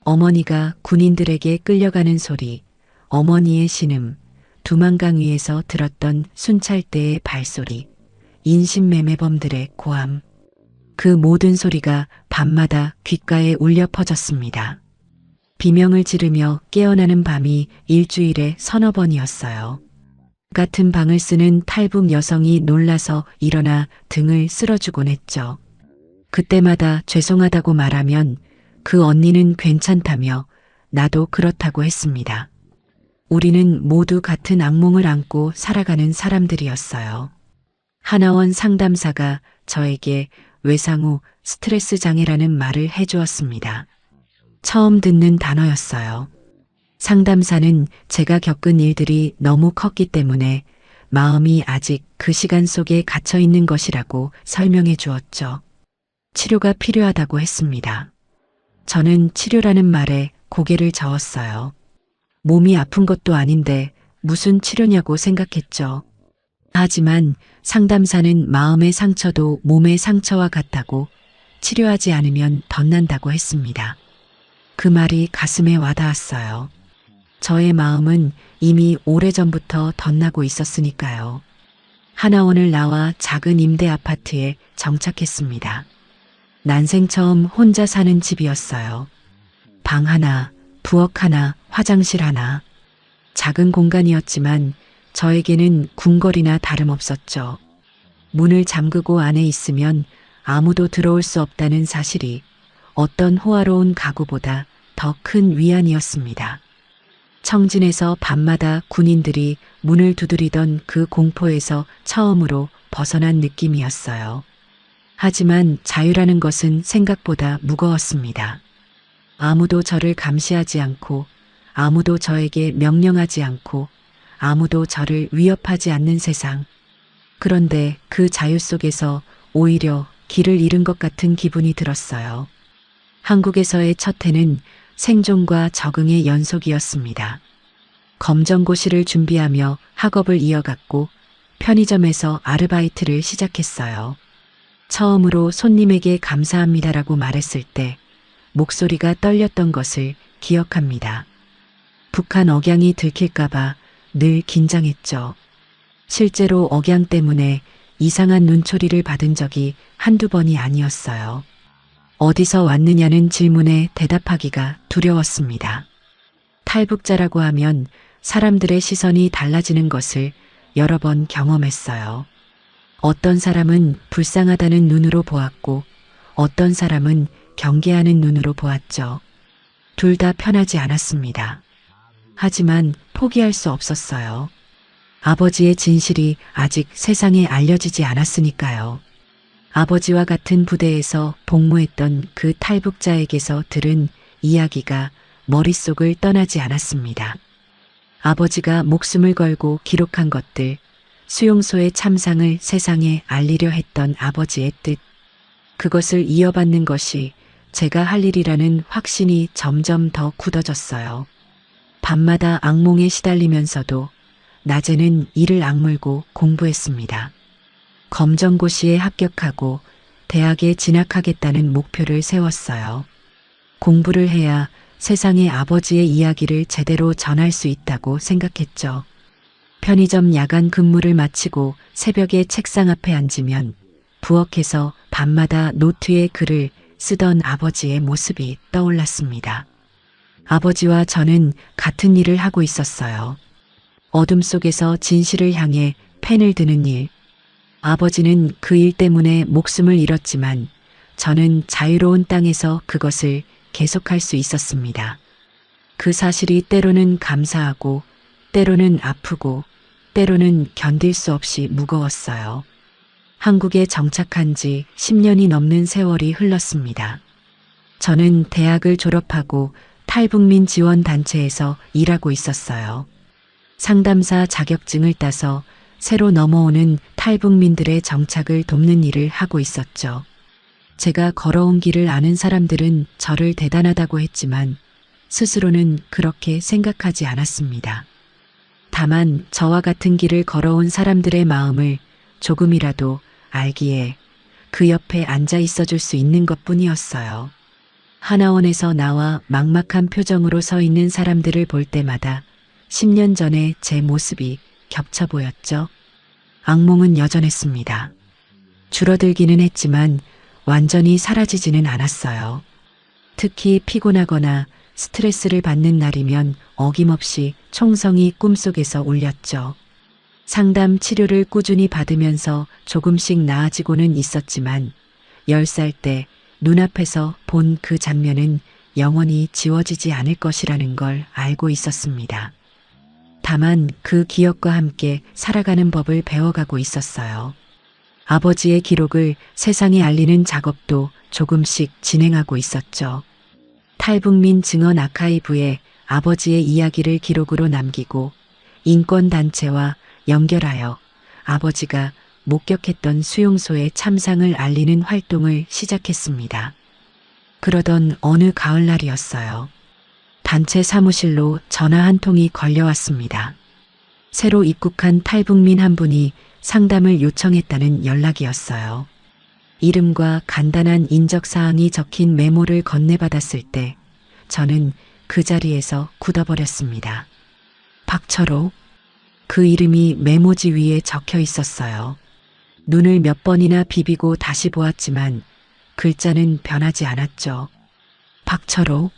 어머니가 군인들에게 끌려가는 소리, 어머니의 신음, 두만강 위에서 들었던 순찰대의 발소리, 인신매매범들의 고함. 그 모든 소리가 밤마다 귓가에 울려 퍼졌습니다. 비명을 지르며 깨어나는 밤이 일주일에 서너 번이었어요. 같은 방을 쓰는 탈북 여성이 놀라서 일어나 등을 쓸어주곤 했죠. 그때마다 죄송하다고 말하면 그 언니는 괜찮다며 나도 그렇다고 했습니다. 우리는 모두 같은 악몽을 안고 살아가는 사람들이었어요. 하나원 상담사가 저에게 외상후 스트레스 장애라는 말을 해주었습니다. 처음 듣는 단어였어요. 상담사는 제가 겪은 일들이 너무 컸기 때문에 마음이 아직 그 시간 속에 갇혀 있는 것이라고 설명해 주었죠. 치료가 필요하다고 했습니다. 저는 치료라는 말에 고개를 저었어요. 몸이 아픈 것도 아닌데 무슨 치료냐고 생각했죠. 하지만 상담사는 마음의 상처도 몸의 상처와 같다고 치료하지 않으면 덧난다고 했습니다. 그 말이 가슴에 와닿았어요. 저의 마음은 이미 오래전부터 덧나고 있었으니까요. 하나원을 나와 작은 임대 아파트에 정착했습니다. 난생 처음 혼자 사는 집이었어요. 방 하나, 부엌 하나, 화장실 하나. 작은 공간이었지만 저에게는 궁궐이나 다름없었죠. 문을 잠그고 안에 있으면 아무도 들어올 수 없다는 사실이 어떤 호화로운 가구보다 더 큰 위안이었습니다. 청진에서 밤마다 군인들이 문을 두드리던 그 공포에서 처음으로 벗어난 느낌이었어요. 하지만 자유라는 것은 생각보다 무거웠습니다. 아무도 저를 감시하지 않고, 아무도 저에게 명령하지 않고, 아무도 저를 위협하지 않는 세상. 그런데 그 자유 속에서 오히려 길을 잃은 것 같은 기분이 들었어요. 한국에서의 첫 해는 생존과 적응의 연속이었습니다. 검정고시를 준비하며 학업을 이어갔고 편의점에서 아르바이트를 시작했어요. 처음으로 손님에게 감사합니다라고 말했을 때 목소리가 떨렸던 것을 기억합니다. 북한 억양이 들킬까봐 늘 긴장했죠. 실제로 억양 때문에 이상한 눈초리를 받은 적이 한두 번이 아니었어요. 어디서 왔느냐는 질문에 대답하기가 두려웠습니다. 탈북자라고 하면 사람들의 시선이 달라지는 것을 여러 번 경험했어요. 어떤 사람은 불쌍하다는 눈으로 보았고 어떤 사람은 경계하는 눈으로 보았죠. 둘 다 편하지 않았습니다. 하지만 포기할 수 없었어요. 아버지의 진실이 아직 세상에 알려지지 않았으니까요. 아버지와 같은 부대에서 복무했던 그 탈북자에게서 들은 이야기가 머릿속을 떠나지 않았습니다. 아버지가 목숨을 걸고 기록한 것들, 수용소의 참상을 세상에 알리려 했던 아버지의 뜻, 그것을 이어받는 것이 제가 할 일이라는 확신이 점점 더 굳어졌어요. 밤마다 악몽에 시달리면서도 낮에는 이를 악물고 공부했습니다. 검정고시에 합격하고 대학에 진학하겠다는 목표를 세웠어요. 공부를 해야 세상에 아버지의 이야기를 제대로 전할 수 있다고 생각했죠. 편의점 야간 근무를 마치고 새벽에 책상 앞에 앉으면 부엌에서 밤마다 노트에 글을 쓰던 아버지의 모습이 떠올랐습니다. 아버지와 저는 같은 일을 하고 있었어요. 어둠 속에서 진실을 향해 펜을 드는 일. 아버지는 그 일 때문에 목숨을 잃었지만 저는 자유로운 땅에서 그것을 계속할 수 있었습니다. 그 사실이 때로는 감사하고 때로는 아프고 때로는 견딜 수 없이 무거웠어요. 한국에 정착한 지 10년이 넘는 세월이 흘렀습니다. 저는 대학을 졸업하고 탈북민 지원 단체에서 일하고 있었어요. 상담사 자격증을 따서 새로 넘어오는 탈북민들의 정착을 돕는 일을 하고 있었죠. 제가 걸어온 길을 아는 사람들은 저를 대단하다고 했지만 스스로는 그렇게 생각하지 않았습니다. 다만 저와 같은 길을 걸어온 사람들의 마음을 조금이라도 알기에 그 옆에 앉아 있어 줄 수 있는 것뿐이었어요. 하나원에서 나와 막막한 표정으로 서 있는 사람들을 볼 때마다 10년 전의 제 모습이 겹쳐 보였죠. 악몽은 여전했습니다. 줄어들기는 했지만 완전히 사라지지는 않았어요. 특히 피곤하거나 스트레스를 받는 날이면 어김없이 총성이 꿈속에서 울렸죠. 상담 치료를 꾸준히 받으면서 조금씩 나아지고는 있었지만 10살 때 눈앞에서 본 그 장면은 영원히 지워지지 않을 것이라는 걸 알고 있었습니다. 다만 그 기억과 함께 살아가는 법을 배워가고 있었어요. 아버지의 기록을 세상에 알리는 작업도 조금씩 진행하고 있었죠. 탈북민 증언 아카이브에 아버지의 이야기를 기록으로 남기고 인권단체와 연결하여 아버지가 목격했던 수용소의 참상을 알리는 활동을 시작했습니다. 그러던 어느 가을날이었어요. 단체 사무실로 전화 한 통이 걸려왔습니다. 새로 입국한 탈북민 한 분이 상담을 요청했다는 연락이었어요. 이름과 간단한 인적사항이 적힌 메모를 건네받았을 때 저는 그 자리에서 굳어버렸습니다. 박철호, 그 이름이 메모지 위에 적혀 있었어요. 눈을 몇 번이나 비비고 다시 보았지만 글자는 변하지 않았죠. 박철호.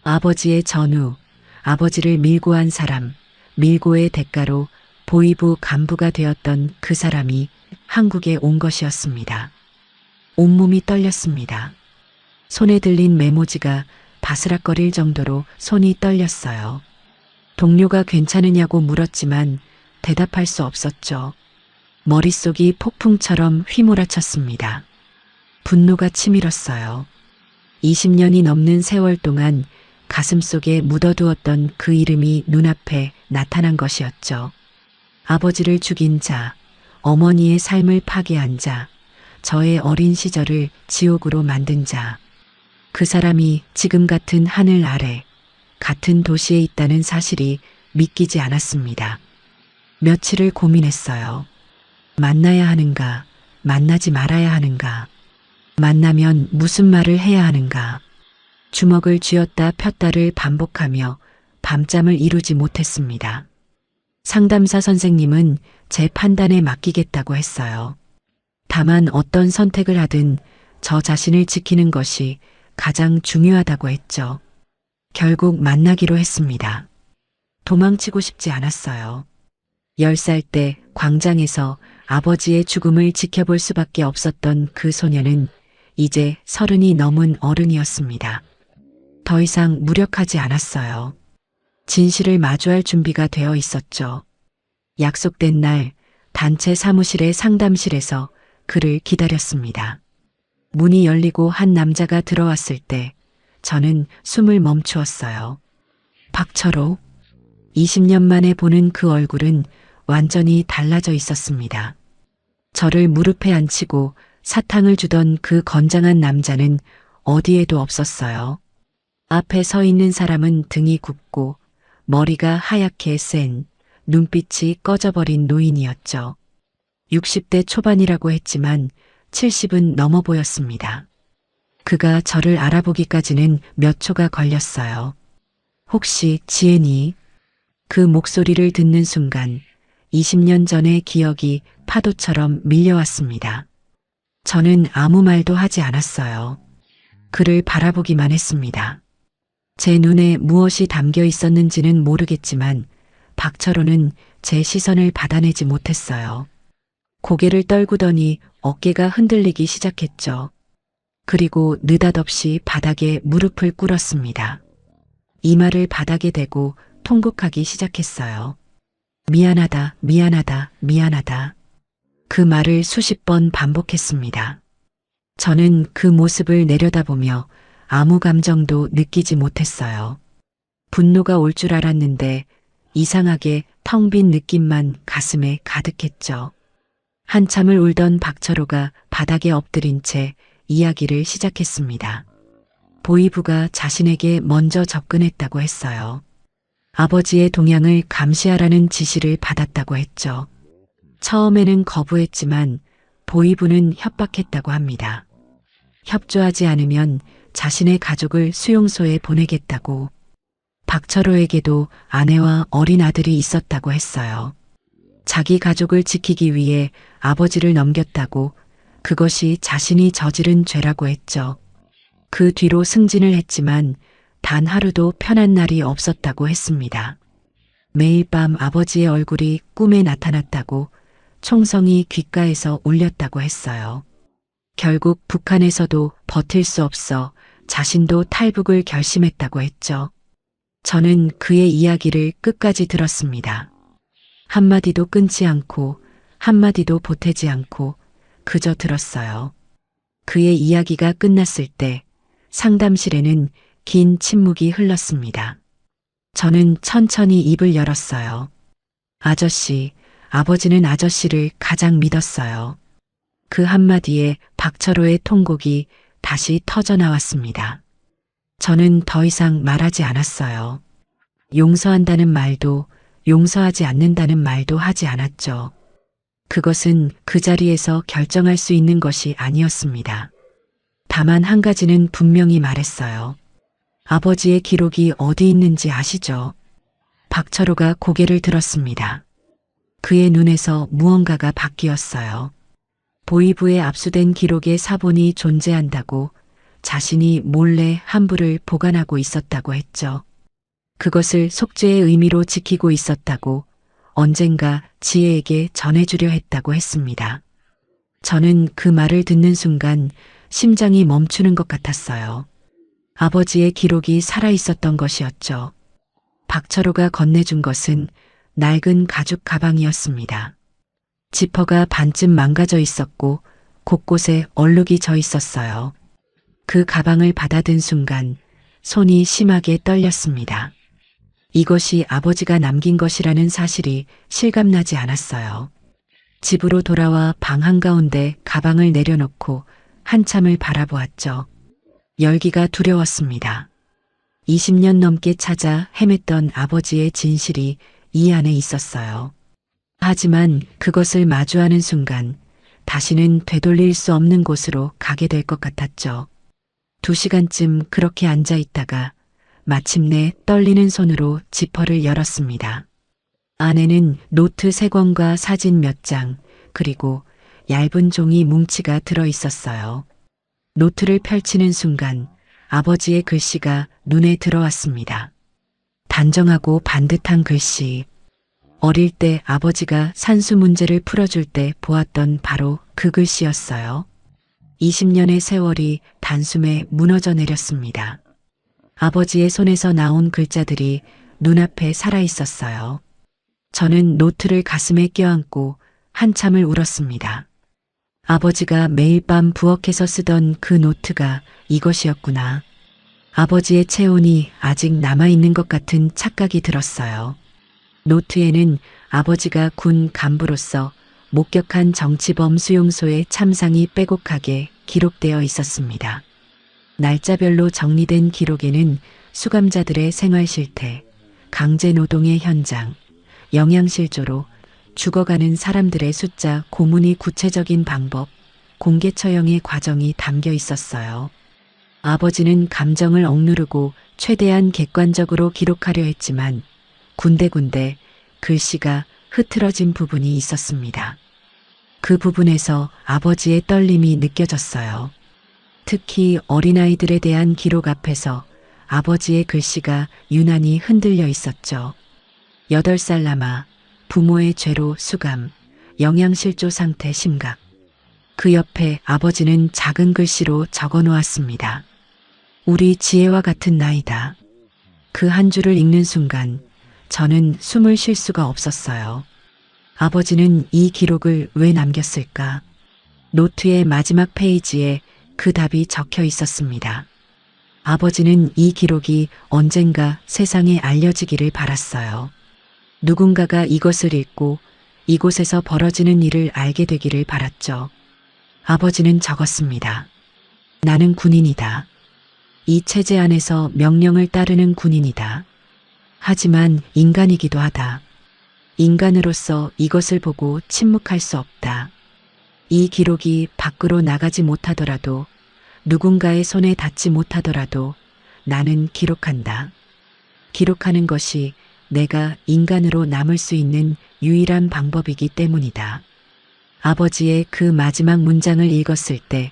아버지의 전후, 아버지를 밀고 한 사람, 밀고의 대가로 보위부 간부가 되었던 그 사람이 한국에 온 것이었습니다. 온몸이 떨렸습니다. 손에 들린 메모지가 바스락거릴 정도로 손이 떨렸어요. 동료가 괜찮으냐고 물었지만 대답할 수 없었죠. 머릿속이 폭풍처럼 휘몰아쳤습니다. 분노가 치밀었어요. 20년이 넘는 세월 동안 가슴속에 묻어두었던 그 이름이 눈앞에 나타난 것이었죠. 아버지를 죽인 자, 어머니의 삶을 파괴한 자, 저의 어린 시절을 지옥으로 만든 자. 그 사람이 지금 같은 하늘 아래, 같은 도시에 있다는 사실이 믿기지 않았습니다. 며칠을 고민했어요. 만나야 하는가, 만나지 말아야 하는가, 만나면 무슨 말을 해야 하는가. 주먹을 쥐었다 폈다를 반복하며 밤잠을 이루지 못했습니다. 상담사 선생님은 제 판단에 맡기겠다고 했어요. 다만 어떤 선택을 하든 저 자신을 지키는 것이 가장 중요하다고 했죠. 결국 만나기로 했습니다. 도망치고 싶지 않았어요. 10살 때 광장에서 아버지의 죽음을 지켜볼 수밖에 없었던 그 소녀는 이제 30이 넘은 어른이었습니다. 더 이상 무력하지 않았어요. 진실을 마주할 준비가 되어 있었죠. 약속된 날 단체 사무실의 상담실에서 그를 기다렸습니다. 문이 열리고 한 남자가 들어왔을 때 저는 숨을 멈추었어요. 박철호. 20년 만에 보는 그 얼굴은 완전히 달라져 있었습니다. 저를 무릎에 앉히고 사탕을 주던 그 건장한 남자는 어디에도 없었어요. 앞에 서 있는 사람은 등이 굽고 머리가 하얗게 센, 눈빛이 꺼져버린 노인이었죠. 60대 초반이라고 했지만 70은 넘어 보였습니다. 그가 저를 알아보기까지는 몇 초가 걸렸어요. 혹시 지혜니? 그 목소리를 듣는 순간 20년 전의 기억이 파도처럼 밀려왔습니다. 저는 아무 말도 하지 않았어요. 그를 바라보기만 했습니다. 제 눈에 무엇이 담겨 있었는지는 모르겠지만 박철호는 제 시선을 받아내지 못했어요. 고개를 떨구더니 어깨가 흔들리기 시작했죠. 그리고 느닷없이 바닥에 무릎을 꿇었습니다. 이마를 바닥에 대고 통곡하기 시작했어요. 미안하다, 미안하다, 미안하다. 그 말을 수십 번 반복했습니다. 저는 그 모습을 내려다보며 아무 감정도 느끼지 못했어요. 분노가 올 줄 알았는데 이상하게 텅 빈 느낌만 가슴에 가득했죠. 한참을 울던 박철호가 바닥에 엎드린 채 이야기를 시작했습니다. 보위부가 자신에게 먼저 접근했다고 했어요. 아버지의 동향을 감시하라는 지시를 받았다고 했죠. 처음에는 거부했지만 보위부는 협박했다고 합니다. 협조하지 않으면 자신의 가족을 수용소에 보내겠다고. 박철호에게도 아내와 어린 아들이 있었다고 했어요. 자기 가족을 지키기 위해 아버지를 넘겼다고, 그것이 자신이 저지른 죄라고 했죠. 그 뒤로 승진을 했지만 단 하루도 편한 날이 없었다고 했습니다. 매일 밤 아버지의 얼굴이 꿈에 나타났다고, 총성이 귓가에서 울렸다고 했어요. 결국 북한에서도 버틸 수 없어 자신도 탈북을 결심했다고 했죠. 저는 그의 이야기를 끝까지 들었습니다. 한마디도 끊지 않고 한마디도 보태지 않고 그저 들었어요. 그의 이야기가 끝났을 때 상담실에는 긴 침묵이 흘렀습니다. 저는 천천히 입을 열었어요. 아저씨, 아버지는 아저씨를 가장 믿었어요. 그 한마디에 박철호의 통곡이 다시 터져 나왔습니다. 저는 더 이상 말하지 않았어요. 용서한다는 말도 용서하지 않는다는 말도 하지 않았죠. 그것은 그 자리에서 결정할 수 있는 것이 아니었습니다. 다만 한 가지는 분명히 말했어요. 아버지의 기록이 어디 있는지 아시죠? 박철호가 고개를 들었습니다. 그의 눈에서 무언가가 바뀌었어요. 보위부에 압수된 기록에 사본이 존재한다고, 자신이 몰래 한부를 보관하고 있었다고 했죠. 그것을 속죄의 의미로 지키고 있었다고, 언젠가 지혜에게 전해주려 했다고 했습니다. 저는 그 말을 듣는 순간 심장이 멈추는 것 같았어요. 아버지의 기록이 살아있었던 것이었죠. 박철호가 건네준 것은 낡은 가죽 가방이었습니다. 지퍼가 반쯤 망가져 있었고 곳곳에 얼룩이 져 있었어요. 그 가방을 받아든 순간 손이 심하게 떨렸습니다. 이것이 아버지가 남긴 것이라는 사실이 실감나지 않았어요. 집으로 돌아와 방 한가운데 가방을 내려놓고 한참을 바라보았죠. 열기가 두려웠습니다. 20년 넘게 찾아 헤맸던 아버지의 진실이 이 안에 있었어요. 하지만 그것을 마주하는 순간 다시는 되돌릴 수 없는 곳으로 가게 될 것 같았죠. 2시간쯤 그렇게 앉아 있다가 마침내 떨리는 손으로 지퍼를 열었습니다. 안에는 노트 3권과 사진 몇 장, 그리고 얇은 종이 뭉치가 들어 있었어요. 노트를 펼치는 순간 아버지의 글씨가 눈에 들어왔습니다. 단정하고 반듯한 글씨. 어릴 때 아버지가 산수 문제를 풀어줄 때 보았던 바로 그 글씨였어요. 20년의 세월이 단숨에 무너져 내렸습니다. 아버지의 손에서 나온 글자들이 눈앞에 살아있었어요. 저는 노트를 가슴에 껴안고 한참을 울었습니다. 아버지가 매일 밤 부엌에서 쓰던 그 노트가 이것이었구나. 아버지의 체온이 아직 남아있는 것 같은 착각이 들었어요. 노트에는 아버지가 군 간부로서 목격한 정치범 수용소의 참상이 빼곡하게 기록되어 있었습니다. 날짜별로 정리된 기록에는 수감자들의 생활 실태, 강제 노동의 현장, 영양실조로 죽어가는 사람들의 숫자, 고문이 구체적인 방법, 공개 처형의 과정이 담겨 있었어요. 아버지는 감정을 억누르고 최대한 객관적으로 기록하려 했지만 군데군데 글씨가 흐트러진 부분이 있었습니다. 그 부분에서 아버지의 떨림이 느껴졌어요. 특히 어린아이들에 대한 기록 앞에서 아버지의 글씨가 유난히 흔들려 있었죠. 8살 남아 부모의 죄로 수감, 영양실조 상태 심각. 그 옆에 아버지는 작은 글씨로 적어 놓았습니다. 우리 지혜와 같은 나이다. 그 한 줄을 읽는 순간 저는 숨을 쉴 수가 없었어요. 아버지는 이 기록을 왜 남겼을까? 노트의 마지막 페이지에 그 답이 적혀 있었습니다. 아버지는 이 기록이 언젠가 세상에 알려지기를 바랐어요. 누군가가 이것을 읽고 이곳에서 벌어지는 일을 알게 되기를 바랐죠. 아버지는 적었습니다. 나는 군인이다. 이 체제 안에서 명령을 따르는 군인이다. 하지만 인간이기도 하다. 인간으로서 이것을 보고 침묵할 수 없다. 이 기록이 밖으로 나가지 못하더라도, 누군가의 손에 닿지 못하더라도 나는 기록한다. 기록하는 것이 내가 인간으로 남을 수 있는 유일한 방법이기 때문이다. 아버지의 그 마지막 문장을 읽었을 때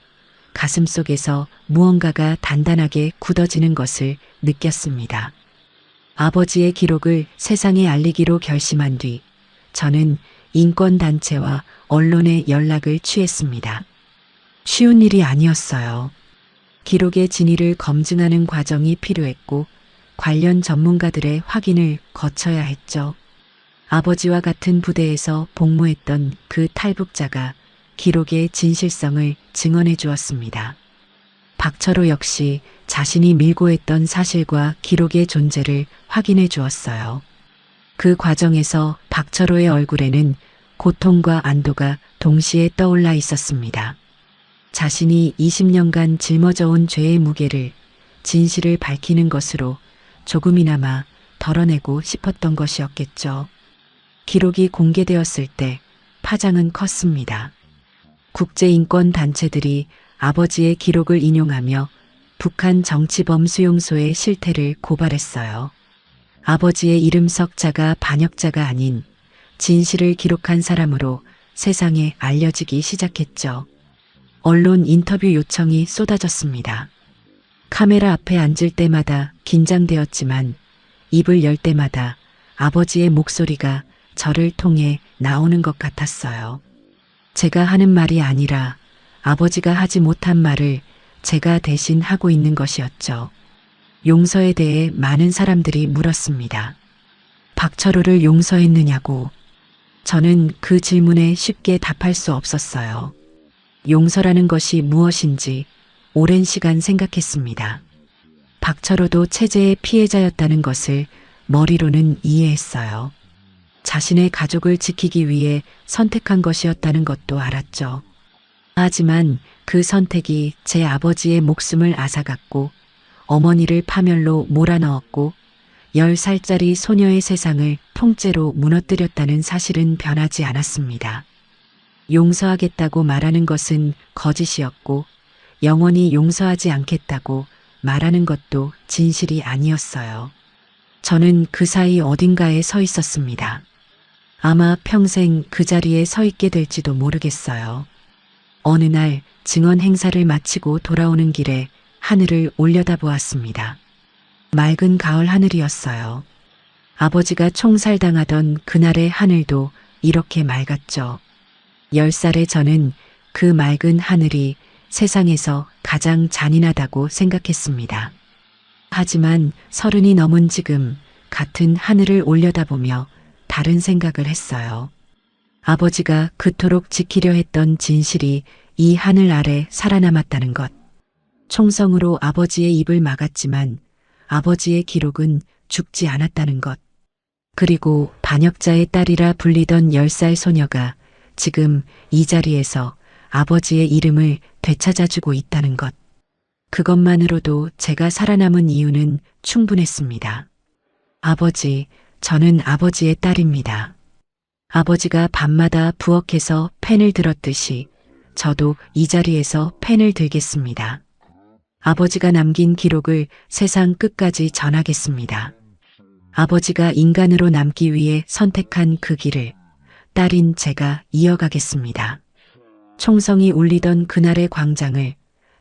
가슴속에서 무언가가 단단하게 굳어지는 것을 느꼈습니다. 아버지의 기록을 세상에 알리기로 결심한 뒤 저는 인권단체와 언론에 연락을 취했습니다. 쉬운 일이 아니었어요. 기록의 진위를 검증하는 과정이 필요했고 관련 전문가들의 확인을 거쳐야 했죠. 아버지와 같은 부대에서 복무했던 그 탈북자가 기록의 진실성을 증언해 주었습니다. 박철호 역시 자신이 밀고했던 사실과 기록의 존재를 확인해 주었어요. 그 과정에서 박철호의 얼굴에는 고통과 안도가 동시에 떠올라 있었습니다. 자신이 20년간 짊어져 온 죄의 무게를, 진실을 밝히는 것으로 조금이나마 덜어내고 싶었던 것이었겠죠. 기록이 공개되었을 때 파장은 컸습니다. 국제인권단체들이 아버지의 기록을 인용하며 북한 정치범 수용소의 실태를 고발했어요. 아버지의 이름 석자가 반역자가 아닌 진실을 기록한 사람으로 세상에 알려지기 시작했죠. 언론 인터뷰 요청이 쏟아졌습니다. 카메라 앞에 앉을 때마다 긴장되었지만 입을 열 때마다 아버지의 목소리가 저를 통해 나오는 것 같았어요. 제가 하는 말이 아니라 아버지가 하지 못한 말을 제가 대신 하고 있는 것이었죠. 용서에 대해 많은 사람들이 물었습니다. 박철호를 용서했느냐고. 저는 그 질문에 쉽게 답할 수 없었어요. 용서라는 것이 무엇인지 오랜 시간 생각했습니다. 박철호도 체제의 피해자였다는 것을 머리로는 이해했어요. 자신의 가족을 지키기 위해 선택한 것이었다는 것도 알았죠. 하지만 그 선택이 제 아버지의 목숨을 앗아갔고 어머니를 파멸로 몰아넣었고 10살짜리 소녀의 세상을 통째로 무너뜨렸다는 사실은 변하지 않았습니다. 용서하겠다고 말하는 것은 거짓이었고 영원히 용서하지 않겠다고 말하는 것도 진실이 아니었어요. 저는 그 사이 어딘가에 서 있었습니다. 아마 평생 그 자리에 서 있게 될지도 모르겠어요. 어느 날 증언 행사를 마치고 돌아오는 길에 하늘을 올려다보았습니다. 맑은 가을 하늘이었어요. 아버지가 총살당하던 그날의 하늘도 이렇게 맑았죠. 10살의 저는 그 맑은 하늘이 세상에서 가장 잔인하다고 생각했습니다. 하지만 30이 넘은 지금 같은 하늘을 올려다보며 다른 생각을 했어요. 아버지가 그토록 지키려 했던 진실이 이 하늘 아래 살아남았다는 것. 총성으로 아버지의 입을 막았지만 아버지의 기록은 죽지 않았다는 것. 그리고 반역자의 딸이라 불리던 10살 소녀가 지금 이 자리에서 아버지의 이름을 되찾아주고 있다는 것. 그것만으로도 제가 살아남은 이유는 충분했습니다. 아버지, 저는 아버지의 딸입니다. 아버지가 밤마다 부엌에서 펜을 들었듯이 저도 이 자리에서 펜을 들겠습니다. 아버지가 남긴 기록을 세상 끝까지 전하겠습니다. 아버지가 인간으로 남기 위해 선택한 그 길을 딸인 제가 이어가겠습니다. 총성이 울리던 그날의 광장을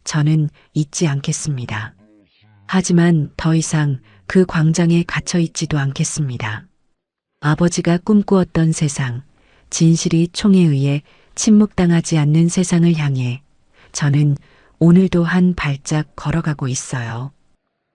저는 잊지 않겠습니다. 하지만 더 이상 그 광장에 갇혀 있지도 않겠습니다. 아버지가 꿈꾸었던 세상, 진실이 총에 의해 침묵당하지 않는 세상을 향해 저는 오늘도 한 발짝 걸어가고 있어요.